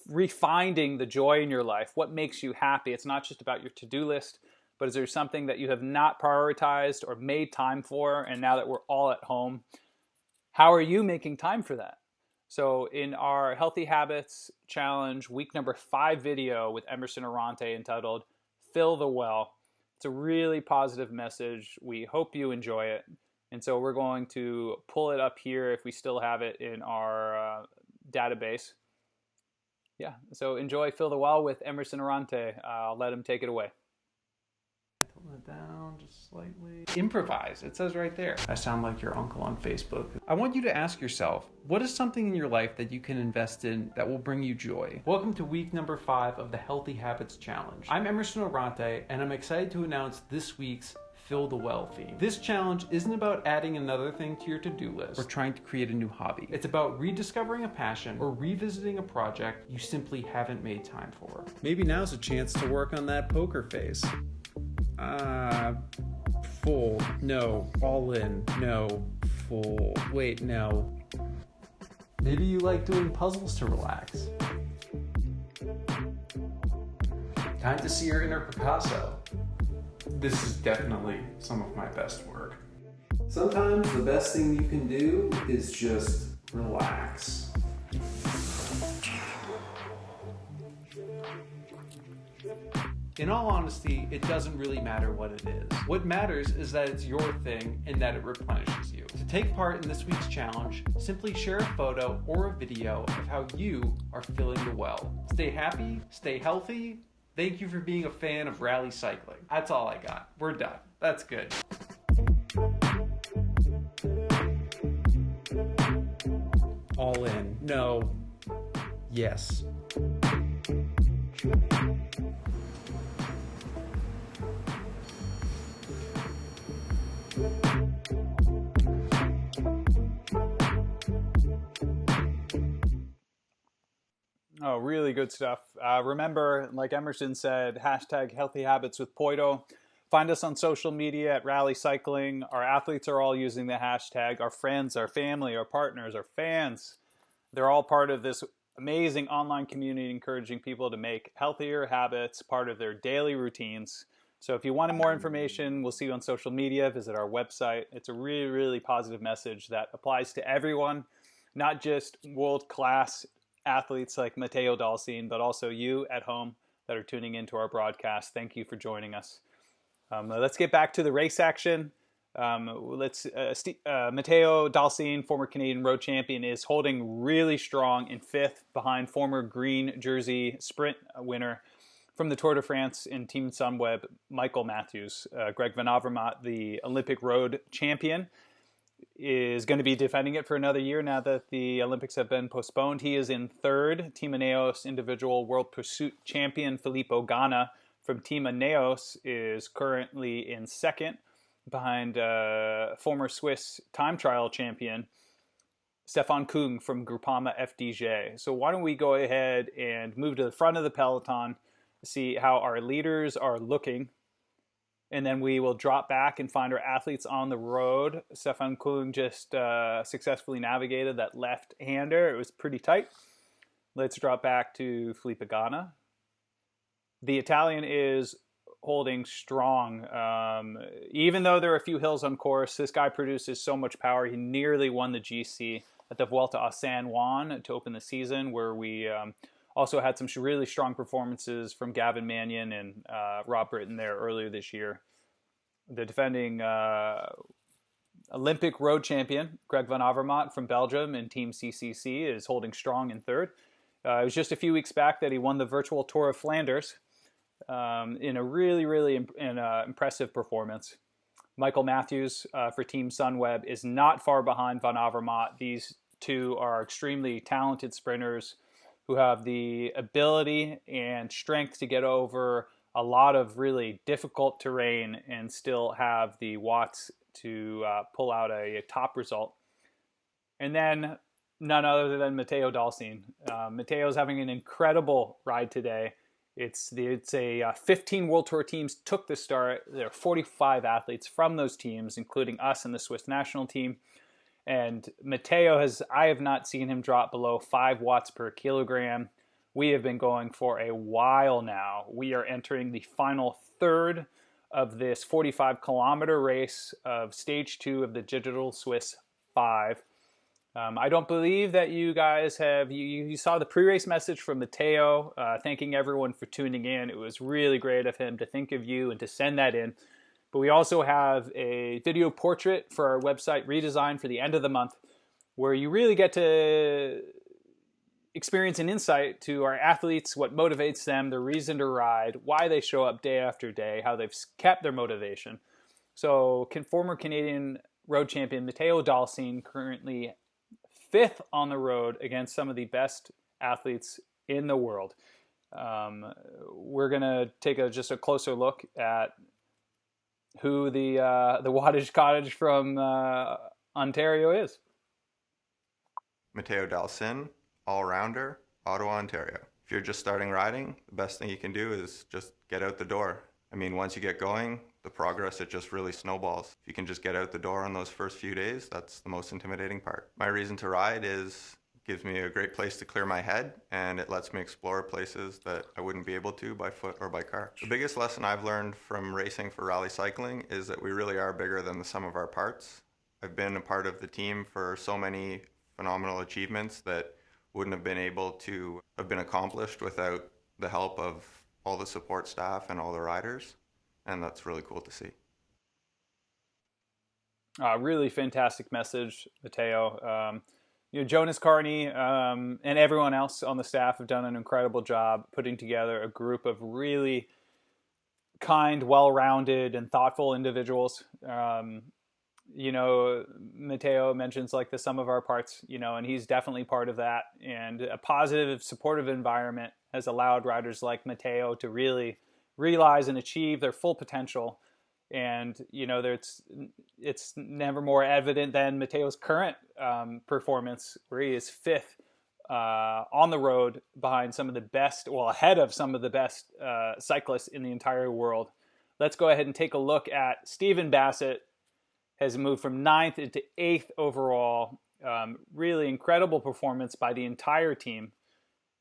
refinding the joy in your life. What makes you happy? It's not just about your to-do list, but is there something that you have not prioritized or made time for? And now that we're all at home, how are you making time for that? So in our Healthy Habits Challenge, week number 5 video with Emerson Arante entitled Fill the Well, it's a really positive message. We hope you enjoy it. And so we're going to pull it up here if we still have it in our database. Yeah, so enjoy Fill the Well with Emerson Arante. I'll let him take it away. Pull it down just slightly. Improvise. It says right there. I sound like your uncle on Facebook. I want you to ask yourself, what is something in your life that you can invest in that will bring you joy? Welcome to week number 5 of the Healthy Habits Challenge. I'm Emerson Arante, and I'm excited to announce this week's Fill the Well theme. This challenge isn't about adding another thing to your to-do list or trying to create a new hobby. It's about rediscovering a passion or revisiting a project you simply haven't made time for. Maybe now's a chance to work on that poker face. Full. No. All in. No. Full. Wait, no. Maybe you like doing puzzles to relax. Time to see your inner Picasso. This is definitely some of my best work. Sometimes the best thing you can do is just relax. In all honesty, it doesn't really matter what it is. What matters is that it's your thing and that it replenishes you. To take part in this week's challenge, simply share a photo or a video of how you are filling the well. Stay happy, stay healthy. Thank you for being a fan of rally cycling. That's all I got. We're done. That's good. All in. No. Yes. Oh, really good stuff. Remember, like Emerson said, hashtag healthy habits with Poito. Find us on social media at Rally Cycling. Our athletes are all using the hashtag. Our friends, our family, our partners, our fans, they're all part of this amazing online community encouraging people to make healthier habits part of their daily routines. So if you wanted more information, we'll see you on social media. Visit our website. It's a really, really positive message that applies to everyone, not just world-class athletes like Matteo Dal-Cin, but also you at home that are tuning into our broadcast. Thank you for joining us. Let's get back to the race action. Matteo Dal-Cin, former Canadian road champion, is holding really strong in fifth behind former green jersey sprint winner from the Tour de France in Team Sunweb, Michael Matthews. Greg Van Avermaet, the Olympic road champion, is going to be defending it for another year now that the Olympics have been postponed. He is in third. Team Ineos individual world pursuit champion Filippo Ganna from Team Ineos is currently in second behind former Swiss time trial champion Stefan Küng from Groupama-FDJ. So why don't we go ahead and move to the front of the peloton, see how our leaders are looking, and then we will drop back and find our athletes on the road. Stefan Küng just successfully navigated that left-hander. It was pretty tight. Let's drop back to Filippo Ganna. The Italian is holding strong. Even though there are a few hills on course, this guy produces so much power. He nearly won the GC at the Vuelta a San Juan to open the season, where we also had some really strong performances from Gavin Mannion and Rob Britton there earlier this year. The defending Olympic road champion, Greg Van Avermaet from Belgium and Team CCC, is holding strong in third. It was just a few weeks back that he won the virtual Tour of Flanders in a really, really impressive performance. Michael Matthews for Team Sunweb is not far behind Van Avermaet. These two are extremely talented sprinters who have the ability and strength to get over a lot of really difficult terrain and still have the watts to pull out a top result. And then none other than Matteo Dal-Cin. Matteo's having an incredible ride today. It's 15 World Tour teams took the start. There are 45 athletes from those teams, including us and the Swiss national team. And Matteo I have not seen him drop below 5 watts per kilogram. We have been going for a while now. We are entering the final third of this 45-kilometer race of stage 2 of the Digital Swiss 5. I don't believe that you guys have, you saw the pre-race message from Matteo, thanking everyone for tuning in. It was really great of him to think of you and to send that in. But we also have a video portrait for our website redesign for the end of the month, where you really get to experience an insight to our athletes, what motivates them, their reason to ride, why they show up day after day, how they've kept their motivation. So former Canadian road champion Matteo Dal-Cin, currently 5th on the road against some of the best athletes in the world. We're going to take just a closer look at who the Wattage Cottage from Ontario is. Matteo Dal-Cin, all-rounder, Ottawa, Ontario. If you're just starting riding, the best thing you can do is just get out the door. I mean, once you get going, the progress, it just really snowballs. If you can just get out the door on those first few days, that's the most intimidating part. My reason to ride gives me a great place to clear my head, and it lets me explore places that I wouldn't be able to by foot or by car. The biggest lesson I've learned from racing for rally cycling is that we really are bigger than the sum of our parts. I've been a part of the team for so many phenomenal achievements that wouldn't have been able to have been accomplished without the help of all the support staff and all the riders, and that's really cool to see. Really fantastic message, Matteo. Jonas Carney and everyone else on the staff have done an incredible job putting together a group of really kind, well-rounded, and thoughtful individuals. Matteo mentions like the sum of our parts, and he's definitely part of that. And a positive, supportive environment has allowed riders like Matteo to really realize and achieve their full potential. And, it's never more evident than Matteo's current performance, where he is 5th on the road behind some of the best, well, ahead of some of the best cyclists in the entire world. Let's go ahead and take a look at Stephen Bassett. Has moved from 9th into 8th overall. Really incredible performance by the entire team.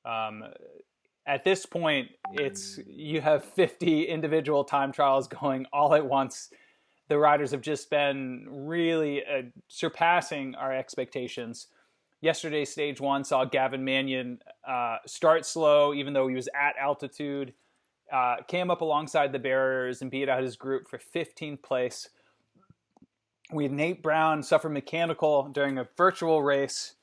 At this point, you have 50 individual time trials going all at once. The riders have just been really surpassing our expectations. Yesterday's stage 1 saw Gavin Mannion start slow, even though he was at altitude. Came up alongside the barriers and beat out his group for 15th place. We had Nate Brown suffer mechanical during a virtual race,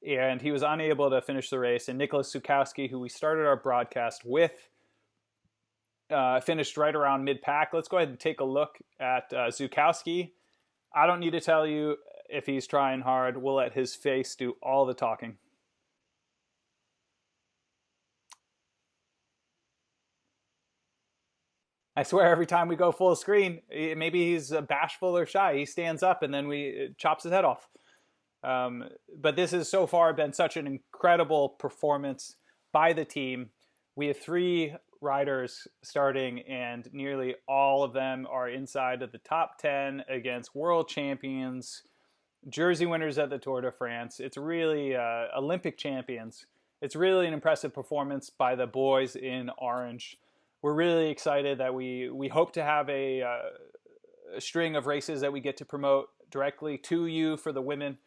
and he was unable to finish the race. And Nickolas Zukowsky, who we started our broadcast with, finished right around mid-pack. Let's go ahead and take a look at Zukowsky. I don't need to tell you if he's trying hard. We'll let his face do all the talking. I swear every time we go full screen, maybe he's bashful or shy. He stands up and then we chops his head off. But this has so far been such an incredible performance by the team. We have 3 riders starting, and nearly all of them are inside of the top 10 against world champions, jersey winners at the Tour de France. It's really Olympic champions. It's really an impressive performance by the boys in orange. We're really excited that we hope to have a string of races that we get to promote directly to you for the women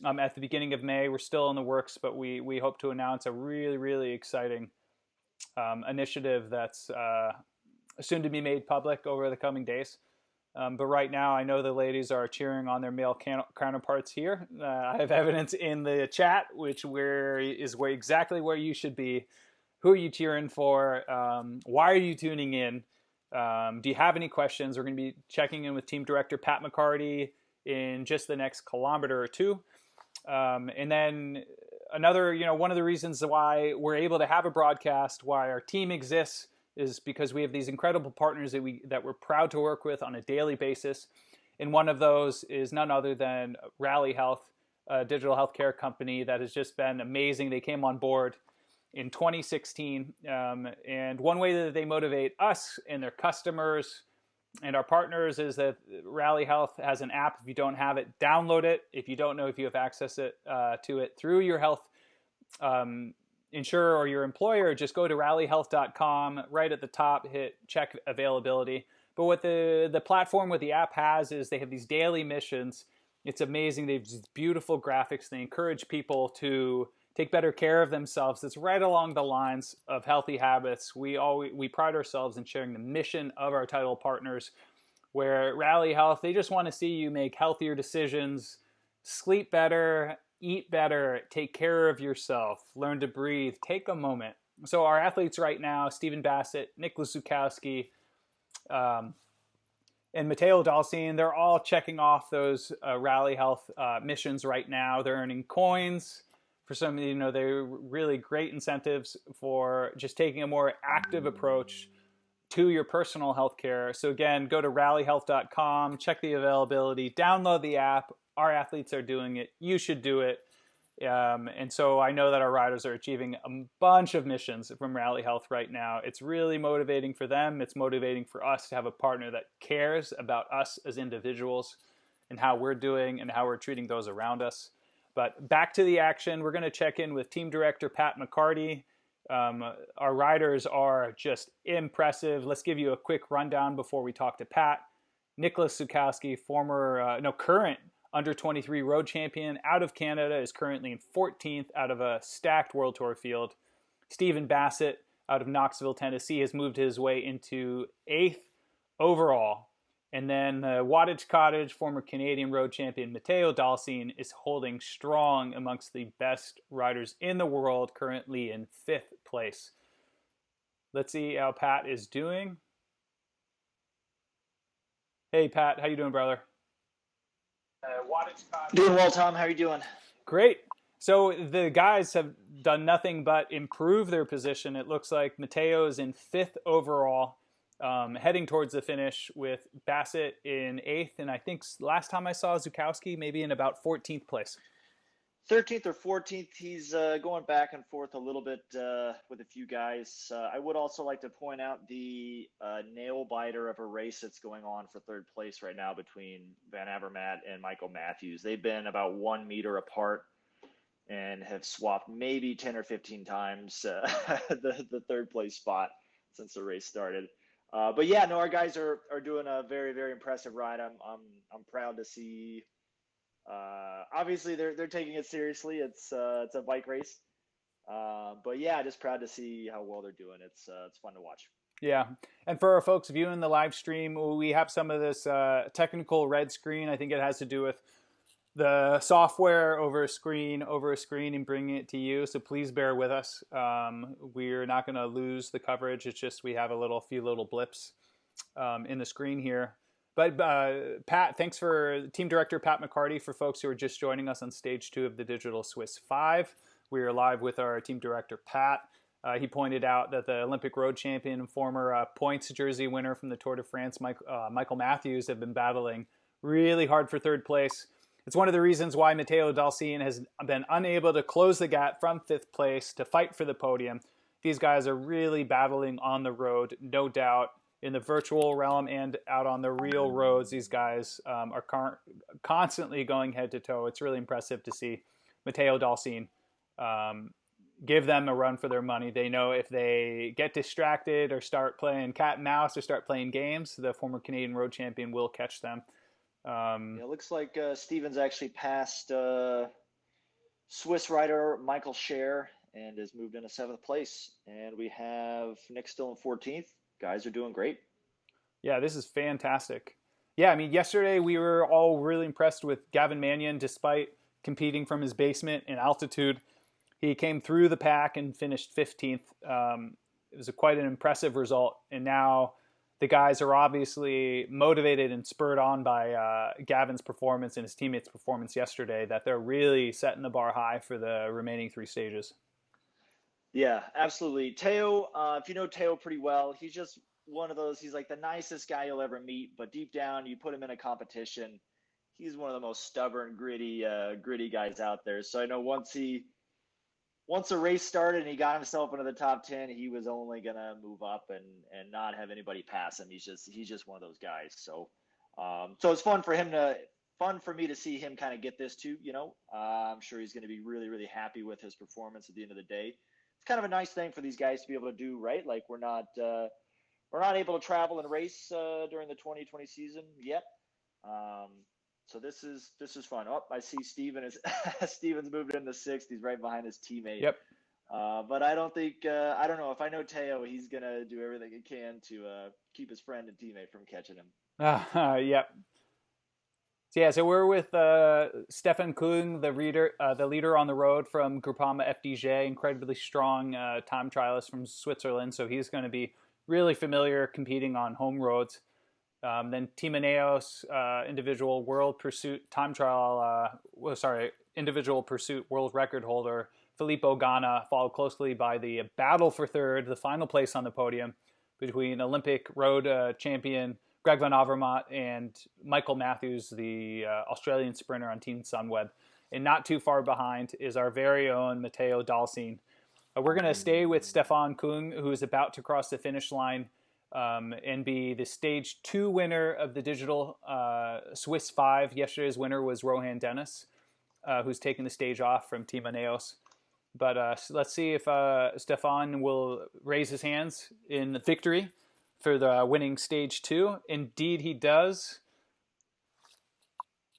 at the beginning of May. We're still in the works, but we hope to announce a really, really exciting initiative that's soon to be made public over the coming days. But right now, I know the ladies are cheering on their male counterparts here. I have evidence in the chat, which is exactly where you should be. Who are you cheering for? Why are you tuning in? Do you have any questions? We're going to be checking in with Team Director Pat McCarty in just the next kilometer or two. And then another, one of the reasons why we're able to have a broadcast, why our team exists, is because we have these incredible partners that we're proud to work with on a daily basis. And one of those is none other than Rally Health, a digital healthcare company that has just been amazing. They came on board in 2016, and one way that they motivate us and their customers and our partners is that Rally Health has an app. If you don't have it, download it. If you don't know if you have access to it through your health insurer or your employer, just go to rallyhealth.com. Right at the top, hit check availability. But what the platform, what the app has, is they have these daily missions. It's amazing. They have these beautiful graphics. They encourage people to take better care of themselves. It's right along the lines of healthy habits. We pride ourselves in sharing the mission of our title partners, where Rally Health, they just want to see you make healthier decisions, sleep better, eat better, take care of yourself, learn to breathe, take a moment. So our athletes right now, Stephen Bassett, Nickolas Zukowsky, and Matteo Dal-Cin, they're all checking off those Rally Health missions right now. They're earning coins. For some, they're really great incentives for just taking a more active approach to your personal health care. So again, go to rallyhealth.com, check the availability, download the app. Our athletes are doing it. You should do it. And so I know that our riders are achieving a bunch of missions from Rally Health right now. It's really motivating for them. It's motivating for us to have a partner that cares about us as individuals and how we're doing and how we're treating those around us. But back to the action. We're going to check in with Team Director Pat McCarty. Our riders are just impressive. Let's give you a quick rundown before we talk to Pat. Nickolas Zukowsky, current under-23 road champion out of Canada, is currently in 14th out of a stacked World Tour field. Stephen Bassett out of Knoxville, Tennessee, has moved his way into 8th overall. And then Wattage Cottage, former Canadian road champion Matteo Dal-Cin, is holding strong amongst the best riders in the world, currently in 5th place. Let's see how Pat is doing. Hey, Pat, how you doing, brother? Doing well, Tom. How are you doing? Great. So the guys have done nothing but improve their position. It looks like Matteo is in 5th overall. Heading towards the finish with Bassett in 8th, and I think last time I saw Zukowsky maybe in about 14th place. 13th or 14th. He's going back and forth a little bit with a few guys. I would also like to point out the nail biter of a race that's going on for third place right now between Van Avermaet and Michael Matthews. They've been about 1 meter apart and have swapped maybe 10 or 15 times the third place spot since the race started. But yeah, no, our guys are doing a very, very impressive ride. I'm proud to see. Obviously they're taking it seriously. It's a bike race. But yeah, just proud to see how well they're doing. It's fun to watch. Yeah. And for our folks viewing the live stream, we have some of this technical red screen. I think it has to do with the software over a screen and bringing it to you. So please bear with us. We're not going to lose the coverage. It's just we have a few little blips in the screen here. But Pat, thanks for Team Director Pat McCarty for folks who are just joining us on stage 2 of the Digital Swiss 5. We are live with our Team Director Pat. He pointed out that the Olympic road champion and former points jersey winner from the Tour de France, Michael Matthews, have been battling really hard for third place. It's one of the reasons why Matteo Dal-Cin has been unable to close the gap from 5th place to fight for the podium. These guys are really battling on the road, no doubt. In the virtual realm and out on the real roads, these guys are constantly going head to toe. It's really impressive to see Matteo Dal-Cin give them a run for their money. They know if they get distracted or start playing cat and mouse or start playing games, the former Canadian road champion will catch them. It looks like Steven's actually passed Swiss rider Michael Scher and has moved into 7th place. And we have Nick still in 14th. Guys are doing great. Yeah, this is fantastic. Yeah, I mean, yesterday we were all really impressed with Gavin Mannion. Despite competing from his basement in altitude, he came through the pack and finished 15th. It was quite an impressive result. And now the guys are obviously motivated and spurred on by Gavin's performance and his teammates' performance yesterday, that they're really setting the bar high for the remaining 3 stages. Yeah, absolutely. Teo, if you know Teo pretty well, he's just one of those, he's like the nicest guy you'll ever meet, but deep down, you put him in a competition, he's one of the most stubborn, gritty guys out there. So I know once the race started and he got himself into the top 10, he was only going to move up and not have anybody pass him. He's just one of those guys. So, so it's fun for me to see him kind of get this too, you know. I'm sure he's going to be really, really happy with his performance at the end of the day. It's kind of a nice thing for these guys to be able to do, right? Like we're not able to travel and race during the 2020 season yet. So this is fun. Oh, I see Steven's moved into 6th. He's right behind his teammate. Yep. But I don't think I don't know if I know Teo, he's gonna do everything he can to keep his friend and teammate from catching him. Yep. So we're with Stefan Küng, the leader on the road from Groupama-FDJ, incredibly strong time trialist from Switzerland. So he's going to be really familiar competing on home roads. Then Team Ineos individual world pursuit individual pursuit world record holder Filippo Ganna, followed closely by the battle for third, the final place on the podium between Olympic road champion Greg Van Avermaet and Michael Matthews, the Australian sprinter on Team Sunweb. And not too far behind is our very own Matteo Dal-Cin. We're going to stay with Stefan Küng, who is about to cross the finish line and be the stage 2 winner of the Digital Swiss 5. Yesterday's winner was Rohan Dennis, who's taking the stage off from Team Ineos. But let's see if Stefan will raise his hands in victory for the winning stage 2. Indeed, he does.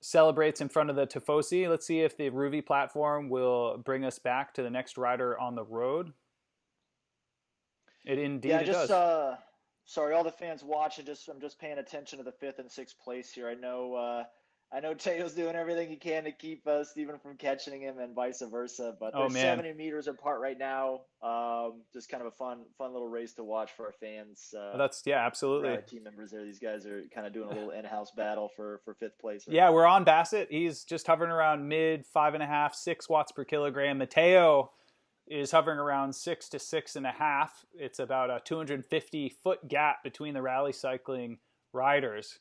Celebrates in front of the Tifosi. Let's see if the Ruvi platform will bring us back to the next rider on the road. It does. Sorry, all the fans watching. I'm just paying attention to the 5th and 6th place here. I know Teo's doing everything he can to keep Steven from catching him and vice versa, but they're 70 meters apart right now. Just kind of a fun little race to watch for our fans. Absolutely. Our team members there. These guys are kind of doing a little in-house battle for 5th place. Right now. We're on Bassett. He's just hovering around mid 5.5, 6 watts per kilogram. Matteo is hovering around 6 to 6.5. It's about a 250-foot gap between the rally cycling riders.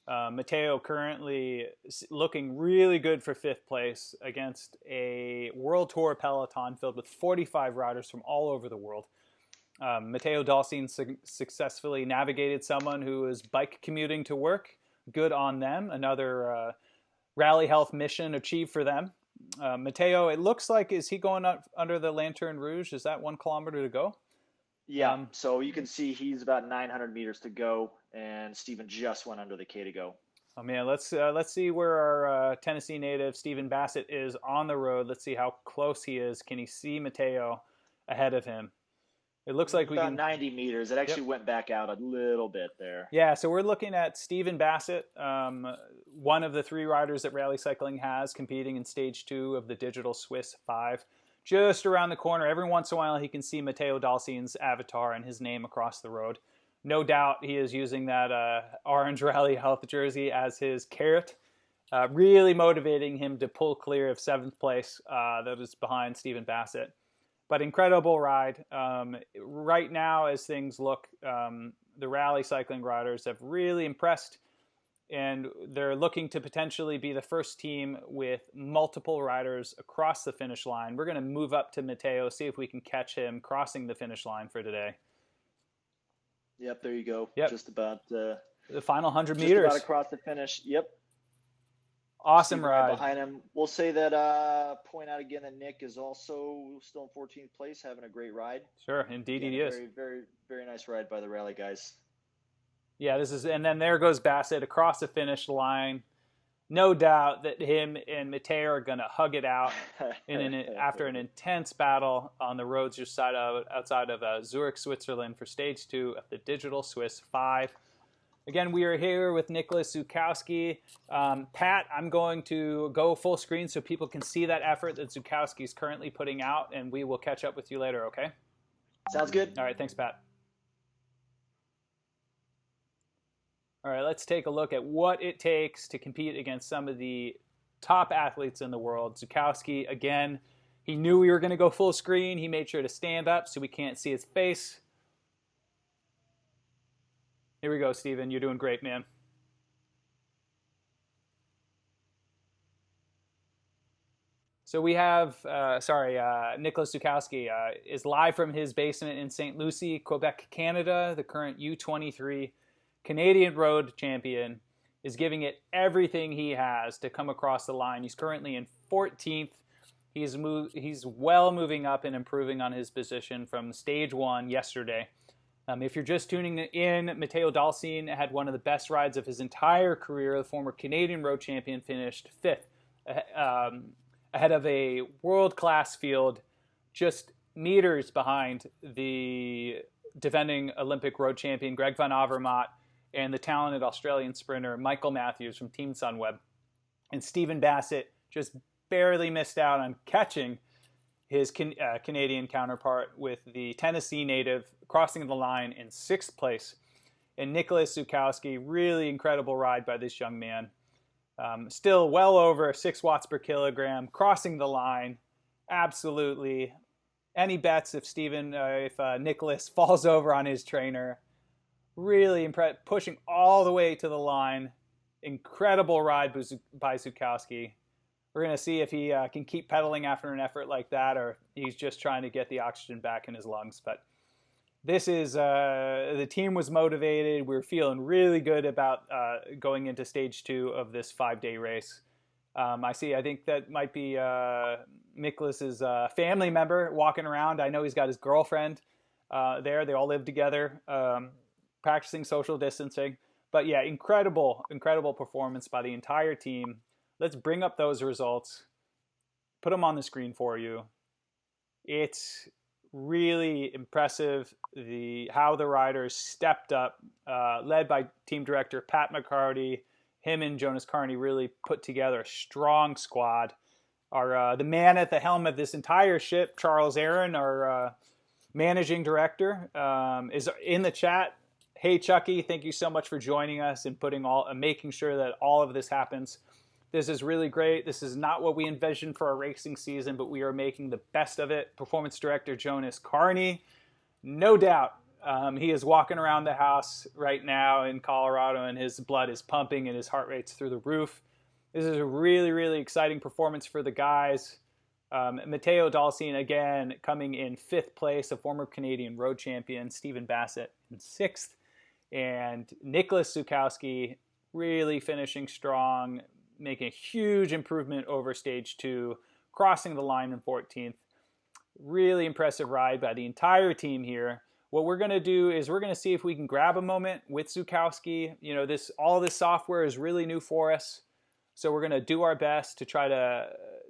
Matteo currently looking really good for 5th place against a World Tour peloton filled with 45 riders from all over the world. Matteo Dal-Cin successfully navigated someone who is bike commuting to work. Good on them. Another rally health mission achieved for them. Matteo, it looks like, is he going up under the Lanterne Rouge? Is that 1 kilometer to go? Yeah, so you can see he's about 900 meters to go, and Stephen just went under the K to go. Oh man, let's see where our Tennessee native Stephen Bassett is on the road. Let's see how close he is. Can he see Matteo ahead of him? It looks like we about can 90 meters. It actually went back out a little bit there. Yeah, so we're looking at Stephen Bassett, one of the 3 riders that Rally Cycling has competing in stage 2 of the Digital Swiss 5. Just around the corner, every once in a while, he can see Matteo Dal-Cin's avatar and his name across the road. No doubt he is using that orange Rally Health jersey as his carrot, really motivating him to pull clear of 7th place that is behind Stephen Bassett. But incredible ride. Right now, as things look, the Rally Cycling riders have really impressed, and they're looking to potentially be the first team with multiple riders across the finish line. We're going to move up to Matteo, see if we can catch him crossing the finish line for today. Yep, there you go. Yep. Just about the final 100 just meters. about across the finish. Yep. Awesome Stephen ride. Right behind him. We'll say that, point out again that Nick is also still in 14th place, having a great ride. Sure, indeed he is. Very, very, very nice ride by the Rally guys. Yeah, and then there goes Bassett across the finish line. No doubt that him and Matteo are going to hug it out after an intense battle on the roads outside of Zurich, Switzerland for stage 2 of the Digital Swiss 5. Again, we are here with Nickolas Zukowsky. Pat, I'm going to go full screen so people can see that effort that Zukowsky is currently putting out, and we will catch up with you later, okay? Sounds good. All right, thanks, Pat. All right, let's take a look at what it takes to compete against some of the top athletes in the world. Zukowsky, again, he knew we were going to go full screen. He made sure to stand up so we can't see his face. Here we go, Stephen. You're doing great, man. So we have, Nickolas Zukowsky is live from his basement in St. Lucie, Quebec, Canada. The current U23 Canadian road champion is giving it everything he has to come across the line. He's currently in 14th. He's well moving up and improving on his position from stage 1 yesterday. If you're just tuning in, Matteo Dal-Cin had one of the best rides of his entire career. The former Canadian road champion finished 5th, ahead of a world-class field, just meters behind the defending Olympic road champion Greg van Avermaet and the talented Australian sprinter Michael Matthews from Team Sunweb. And Stephen Bassett just barely missed out on catching his Canadian counterpart with the Tennessee native crossing the line in 6th place. And Nickolas Zukowsky, really incredible ride by this young man. Still well over 6 watts per kilogram, crossing the line. Absolutely. Any bets if Nickolas falls over on his trainer? Really impressed, pushing all the way to the line. Incredible ride by Zukowsky. We're going to see if he can keep pedaling after an effort like that, or he's just trying to get the oxygen back in his lungs. But this is, the team was motivated. We're feeling really good about going into stage 2 of this 5-day race. I think that might be Nickolas's family member walking around. I know he's got his girlfriend there. They all live together, practicing social distancing. But yeah, incredible performance by the entire team. Let's bring up those results, put them on the screen for you. It's really impressive how the riders stepped up, led by team director Pat McCarty. Him and Jonas Carney really put together a strong squad. The man at the helm of this entire ship, Charles Aaron, our managing director, is in the chat. Hey Chucky, thank you so much for joining us and making sure that all of this happens. This is really great. This is not what we envisioned for our racing season, but we are making the best of it. Performance director Jonas Carney, no doubt He is walking around the house right now in Colorado, and his blood is pumping and his heart rate's through the roof. This is a really, really exciting performance for the guys. Matteo Dal-Cin, again, coming in 5th place, a former Canadian road champion. Stephen Bassett in 6th. And Nickolas Zukowsky really finishing strong, making a huge improvement over stage 2, crossing the line in 14th. Really impressive ride by the entire team here. What we're going to do is we're going to see if we can grab a moment with Zukowsky. You know, all this software is really new for us. So we're going to do our best to try to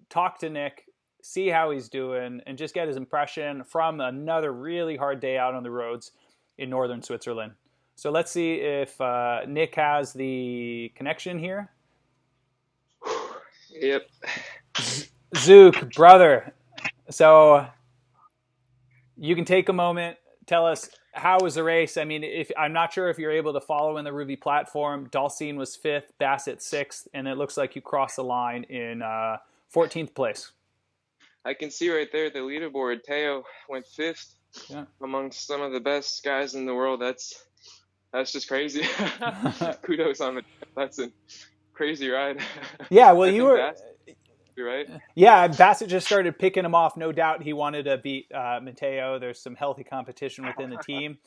talk to Nick, see how he's doing, and just get his impression from another really hard day out on the roads in northern Switzerland. So let's see if Nick has the connection here. Yep. Zook, brother. So you can take a moment. Tell us, how was the race? I mean, I'm not sure if you're able to follow in the Ruby platform. Dal-Cin was 5th, Bassett 6th, and it looks like you crossed the line in 14th place. I can see right there the leaderboard. Teo went 5th amongst some of the best guys in the world. That's just crazy. Kudos on that's a crazy ride. Yeah, well, you were right. Yeah, Bassett just started picking him off. No doubt he wanted to beat Matteo. There's some healthy competition within the team.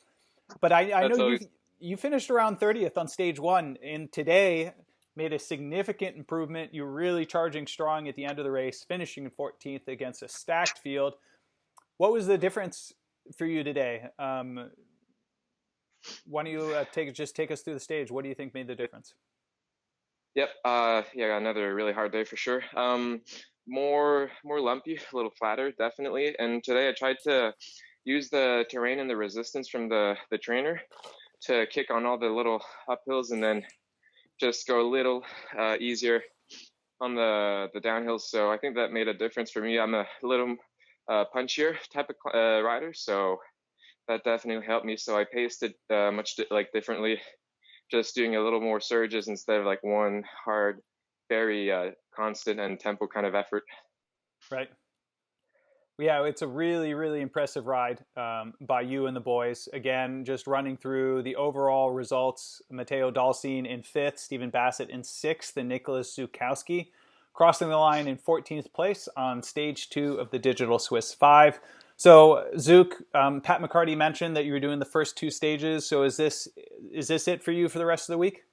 But I know you finished around 30th on stage 1, and today made a significant improvement. You were really charging strong at the end of the race, finishing in 14th against a stacked field. What was the difference for you today? Why don't you take us through the stage? What do you think made the difference? Yep. Yeah, another really hard day for sure. More lumpy, a little flatter, definitely. And today I tried to use the terrain and the resistance from the trainer to kick on all the little uphills, and then just go a little easier on the downhills. So I think that made a difference for me. I'm a little punchier type of rider, so that definitely helped me. So I paced it much differently, just doing a little more surges instead of like one hard, very constant and tempo kind of effort. Right. Yeah, it's a really, really impressive ride by you and the boys. Again, just running through the overall results. Matteo Dal-Cin in 5th, Stephen Bassett in 6th, and Nickolas Zukowsky crossing the line in 14th place on stage 2 of the Digital Swiss 5. So, Zook, Pat McCarty mentioned that you were doing the first 2 stages. So is this it for you for the rest of the week?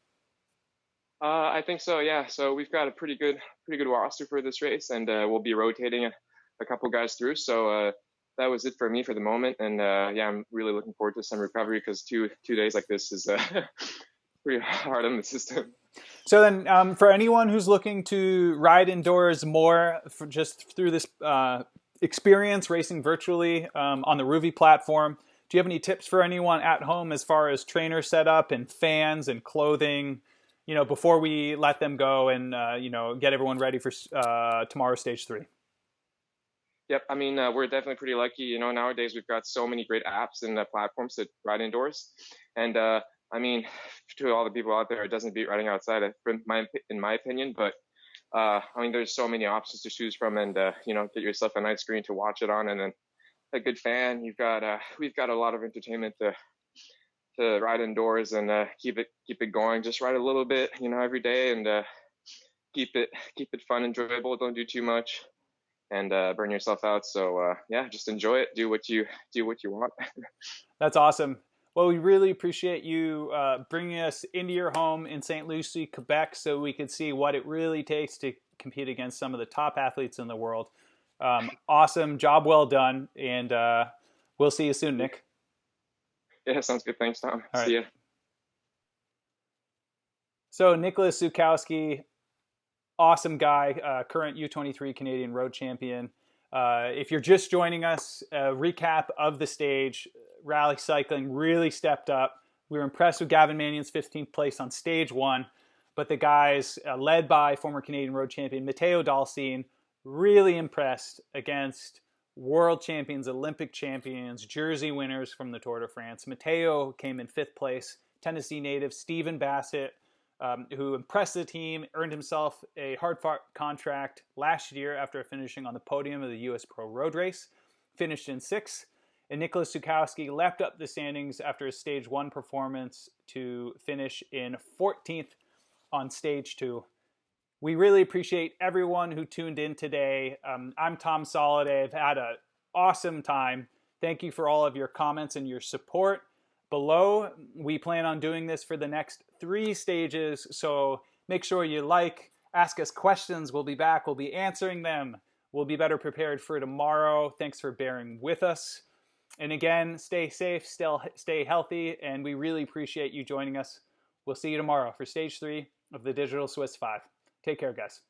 I think so, yeah. So we've got a pretty good roster for this race, and we'll be rotating a couple guys through. So that was it for me for the moment. And yeah, I'm really looking forward to some recovery, because two days like this is pretty hard on the system. So then for anyone who's looking to ride indoors more just through this experience racing virtually on the Ruby platform, do you have any tips for anyone at home as far as trainer setup and fans and clothing, before we let them go and, get everyone ready for tomorrow's stage 3? Yep. I mean, we're definitely pretty lucky. Nowadays we've got so many great apps and platforms to ride indoors. And I mean, to all the people out there, it doesn't beat riding outside, in my opinion. But I mean, there's so many options to choose from, and get yourself a nice screen to watch it on, and then a good fan. We've got a lot of entertainment to ride indoors and keep it going. Just ride a little bit, every day, and keep it fun, enjoyable. Don't do too much, and burn yourself out. So yeah, just enjoy it. Do what you want. That's awesome. Well, we really appreciate you bringing us into your home in St. Lucie, Quebec, so we could see what it really takes to compete against some of the top athletes in the world. Awesome. Job well done. And we'll see you soon, Nick. Yeah, sounds good. Thanks, Tom. All right. See ya. So Nickolas Zukowsky, awesome guy, current U23 Canadian road champion. If you're just joining us, a recap of the stage. Rally cycling really stepped up. We were impressed with Gavin Mannion's 15th place on stage 1, but the guys led by former Canadian road champion Matteo Dal-Cin really impressed against world champions, Olympic champions, jersey winners from the Tour de France. Matteo came in 5th place. Tennessee native Stephen Bassett, who impressed the team, earned himself a hard-fought contract last year after finishing on the podium of the U.S. Pro Road Race, finished in 6th. and Nickolas Zukowsky leapt up the standings after his stage 1 performance to finish in 14th on stage 2. We really appreciate everyone who tuned in today. I'm Tom Soladay. I've had an awesome time. Thank you for all of your comments and your support below. We plan on doing this for the next 3 stages, so make sure you like, ask us questions. We'll be back. We'll be answering them. We'll be better prepared for tomorrow. Thanks for bearing with us. And again, stay safe, still stay healthy, and we really appreciate you joining us. We'll see you tomorrow for stage 3 of the Digital Swiss 5. Take care, guys.